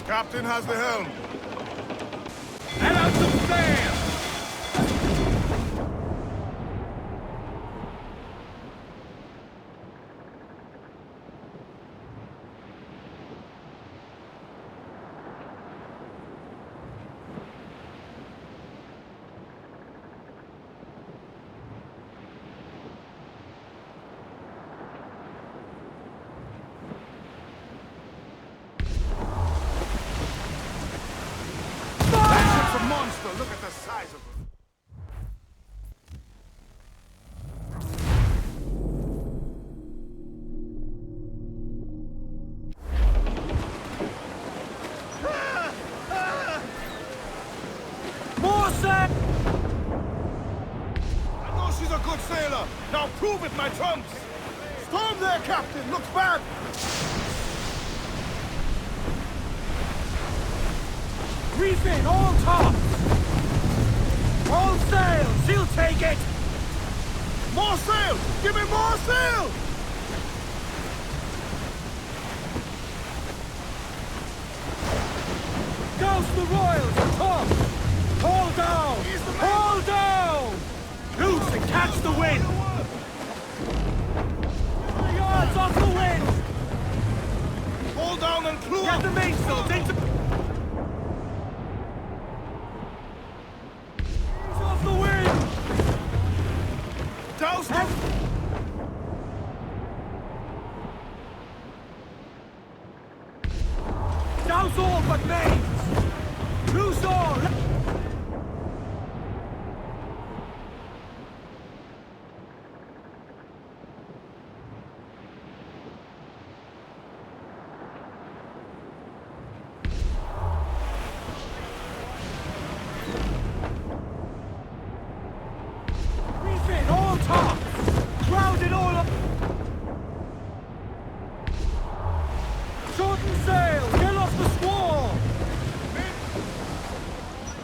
Captain has the helm. Let out some sail! Look at the size of them. More sail! I know she's a good sailor. Now prove it, my trumps. Storm there, Captain. Looks bad. Reef in, all tops! All sail! She'll take it! More sail! Give me more sail! Douse the royals atop! Haul down! Haul down! Loose and catch the wind! Yards off the wind! Hold down and clew Get up! the mainsails into... Off the wind! Douse them! Douse all but mains! Loose all! Reef in, all tops! Crowd it all up! Shorten sail! Get off the squall!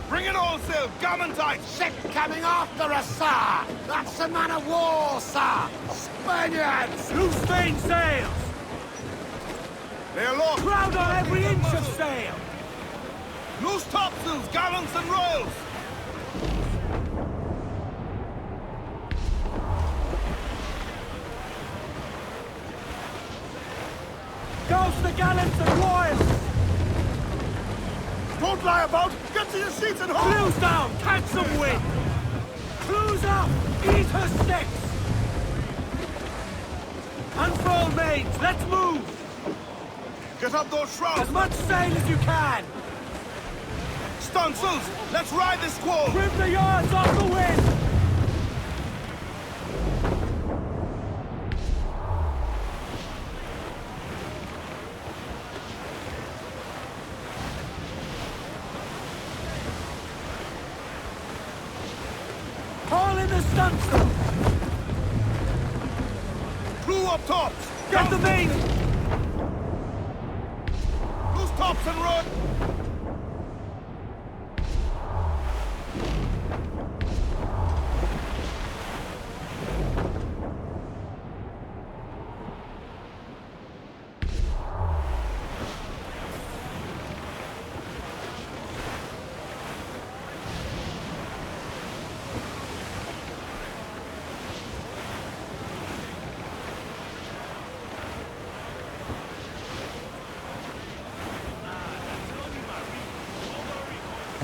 Bring it all sail! Gammon tight! Ship coming after us, sir! That's a man of war, sir! Spaniards! Loose main sails! They're low! Crowd on every inch of sail! Loose topsails, gallants and royals! Douse the gallants and royals! Don't lie about! Get to your seats and hold! Clews down! Catch some wind! Clews up! Eat her sticks! Unfurl mains! Let's move! Get up those shrouds! As much sail as you can! Stunsails! Let's ride this squall! Trim the yards off the wind! Haul in the stunsail! Crew up tops! Get the main! Loose tops and run!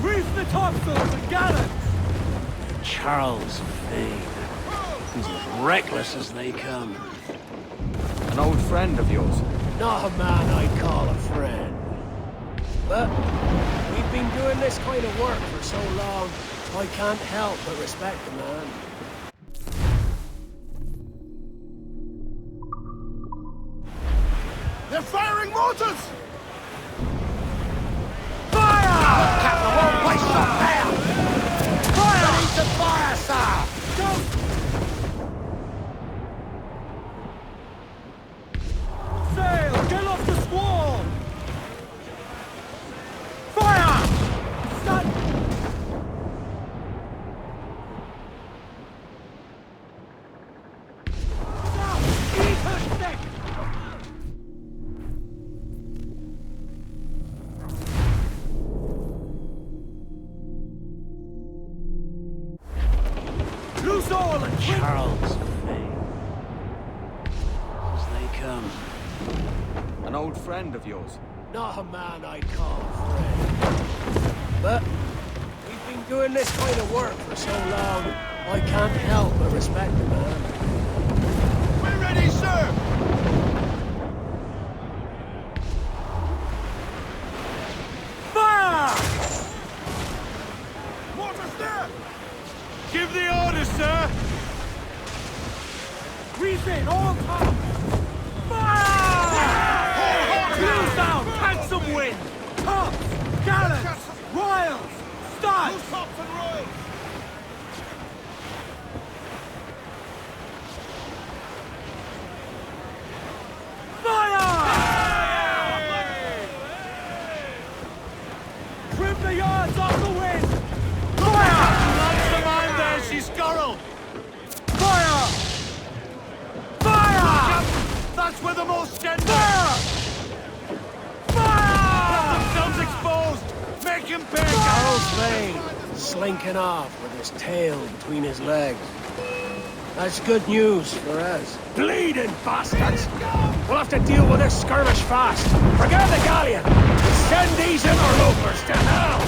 Reef the topsails and gallants! Charles Fane. He's as reckless as they come. An old friend of yours? Not a man I'd call a friend. But we've been doing this kind of work for so long, I can't help but respect the man. They're firing mortars! Fire! Captain won't waste up there! Fire! Ready to fire, sir! Sail! Get off the squall! Fire! Stun! Stop! Eat her stick! Loose all and twin! Charles Fane. As they come. An old friend of yours? Not a man I'd call a friend. But we've been doing this kind of work for so long, I can't help but respect the man. We're ready, sir! Fire! Mortars there! Give the order, sir! Reef in, all top! Fire! Cruise down, catch some wind! Tops, gallants, royals, studs! Loose tops and royals! Fire! Trim the yards off the wind! Fire! That's the man there, she's Scarrel! Fire! Fire! That's where the most gender! Fire! Fire! Themselves exposed! Make him pay! Charles Fane, slinking off with his tail between his legs. That's good news for us. Bleeding bastards! We'll have to deal with this skirmish fast. Forget the galleon! Send these interlopers to hell!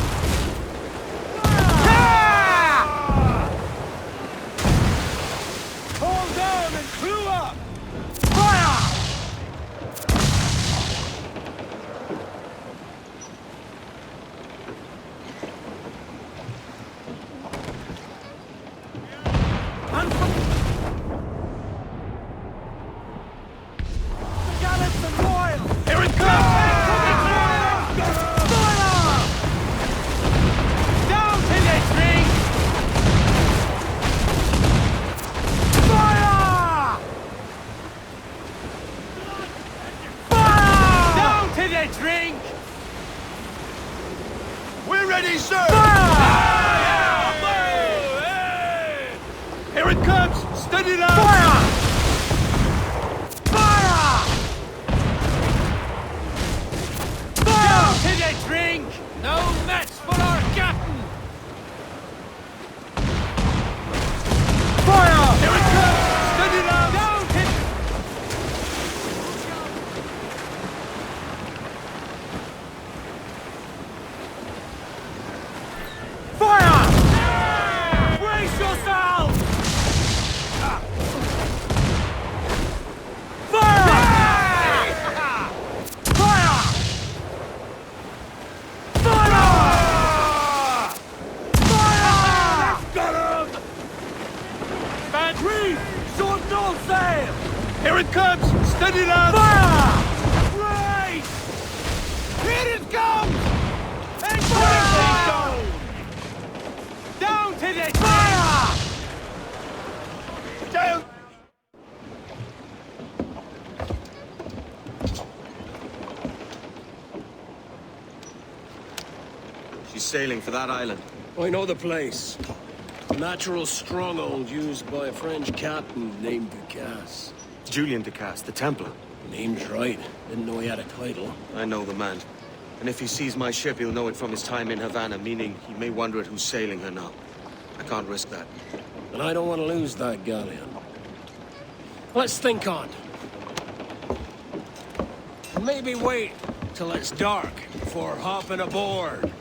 Hold down and crew up! Fire! And the gallants and royals! Here it comes! Fire! Down to the tree! Fire! Fire! Down to the drink! We're ready, sir! Here it comes! Steady now! Fire! Fire! Down to the drink! No match for our captain! Fire! Here it comes! Steady now! Down to... Fire! Brace yourselves! Fire! Fire! Fire! Fire! Got him! Bad reef! Short north sail! Here it comes! Steady now! Fire! Brace! Here it comes! And Fire! down to the Fire! sailing for that island? I know the place. A natural stronghold used by a French captain named Ducasse. Julian Ducasse, the Templar. Name's right. Didn't know he had a title. I know the man. And if he sees my ship, he'll know it from his time in Havana, meaning he may wonder at who's sailing her now. I can't risk that. And I don't want to lose that galleon. Let's think on. Maybe wait till it's dark before hopping aboard.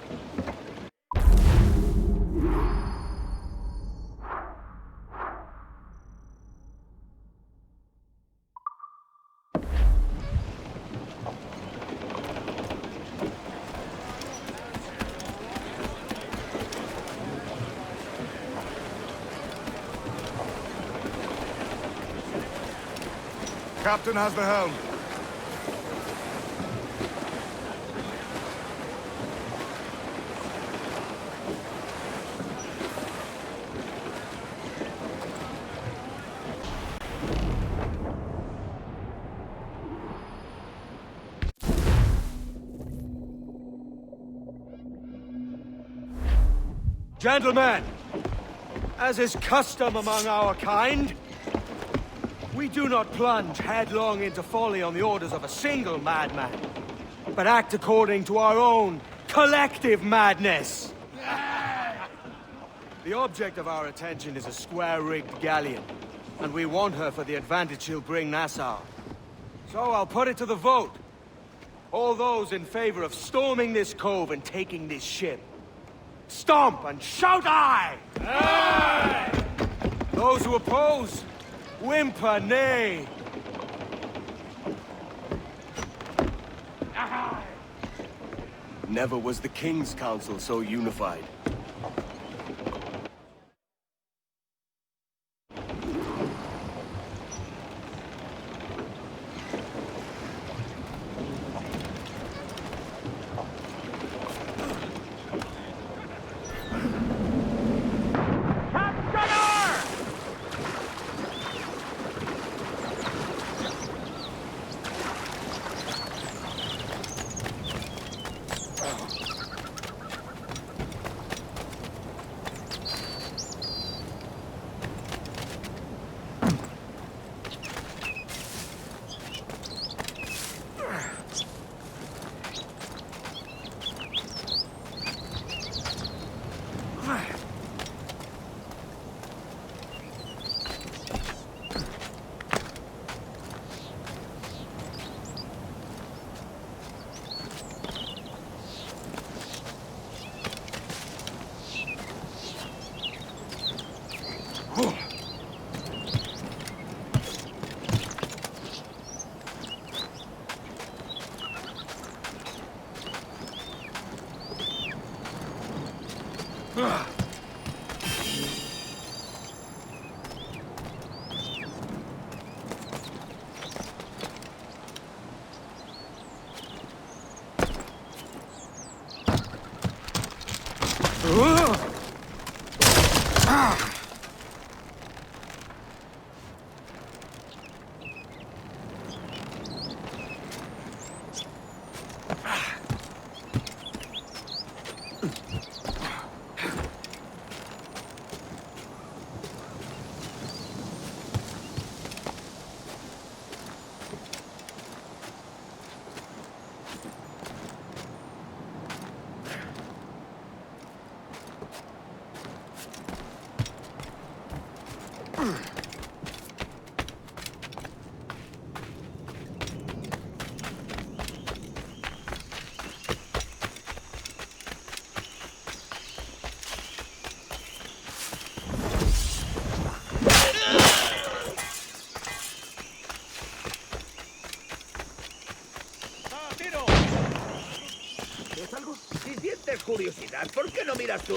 Captain has the helm. Gentlemen, as is custom among our kind, we do not plunge headlong into folly on the orders of a single madman, but act according to our own collective madness. The object of our attention is a square-rigged galleon, and we want her for the advantage she'll bring Nassau. So I'll put it to the vote. All those in favor of storming this cove and taking this ship, stomp and shout aye! Aye! Those who oppose, whimper nay! Never was the King's Council so unified. Si sientes curiosidad, ¿por qué no miras tú?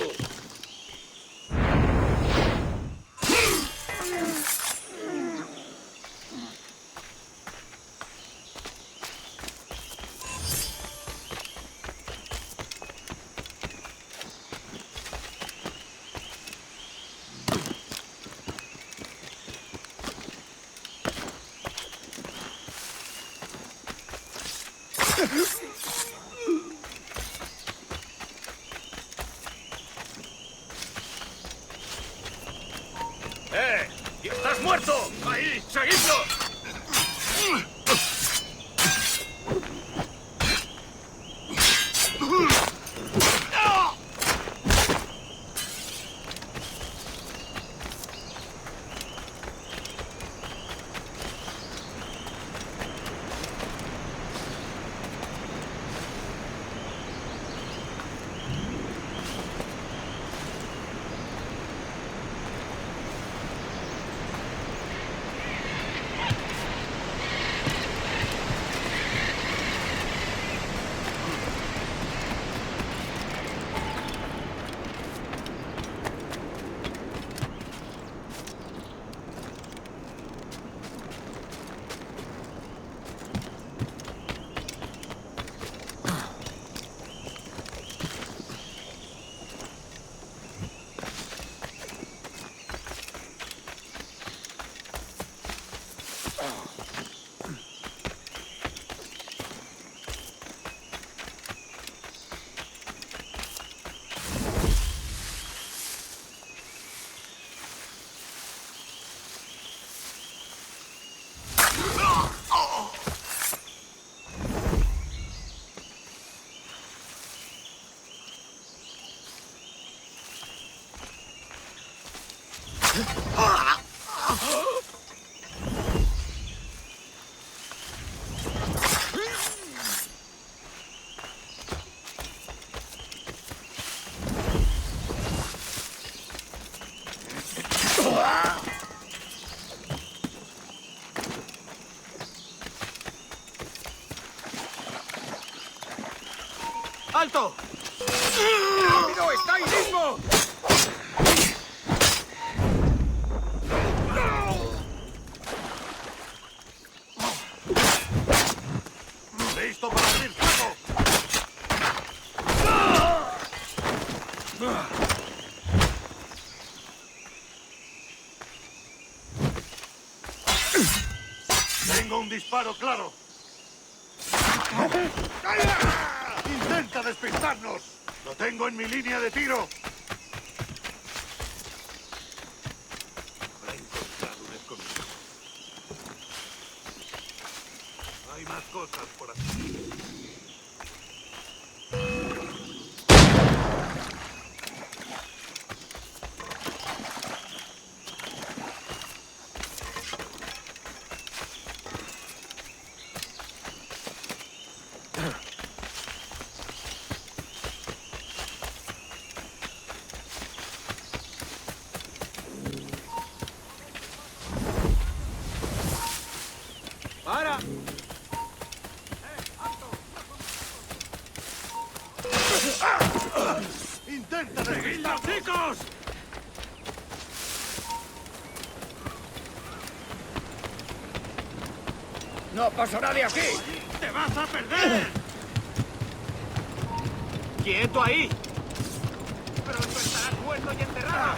¡Estás muerto! ¡Ahí! ¡Seguidlo! ¡Alto! ¡Rápido! ¡Está ahí mismo! ¡Listo para abrir fuego! Tengo un disparo claro. ¡Intenta despistarnos! ¡Lo tengo en mi línea de tiro! Habrá encontrado un escondite. Hay más cosas por aquí. ¡Para! ¡Intenta despistarnos! chicos! ¡No pasará de aquí! ¡Te vas a perder! ¡Quieto ahí! ¡Pronto estarás muerto y enterrado!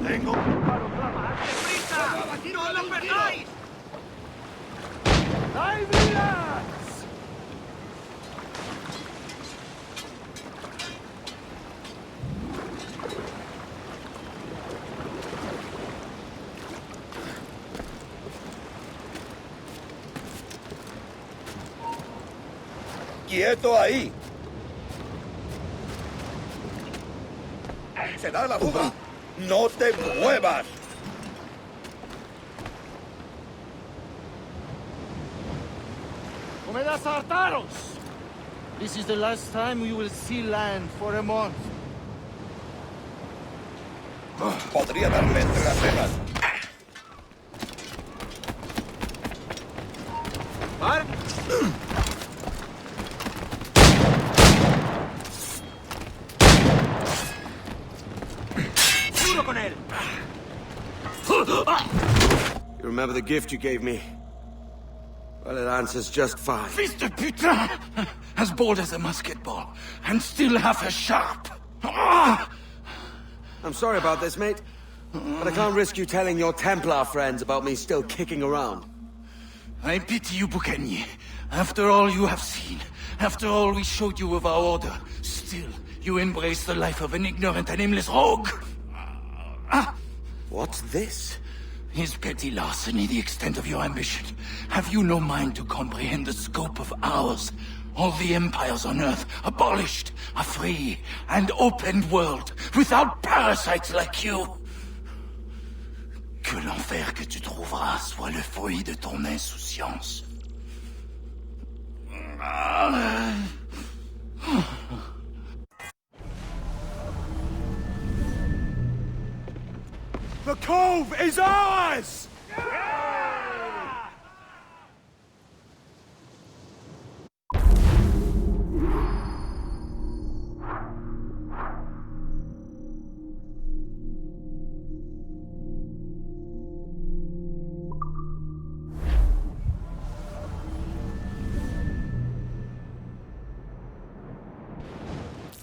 ¡Tengo un disparo claro! ¡Deprisa! ¡No lo perdáis! ¡AnvilNext! ¡Quieto ahí! ¡Se da la fuga! ¡No te muevas! ¡Comedas hartaros! This is the last time we will see land for a month. Podría darme entre las cejas. ¡Para! ¡Duro con él! You remember the gift you gave me? Well, it answers just fine. Fils de putain! As bold as a musket ball, and still half as sharp. Ah! I'm sorry about this, mate. But I can't risk you telling your Templar friends about me still kicking around. I pity you, Boucanier. After all you have seen, After all we showed you of our order, still you embrace the life of an ignorant and aimless rogue. What's this? Is petty larceny the extent of your ambition? Have you no mind to comprehend the scope of ours? All the empires on Earth abolished, a free and open world, without parasites like you. Que l'enfer que tu trouveras soit le fruit de ton insouciance. The cove is ours!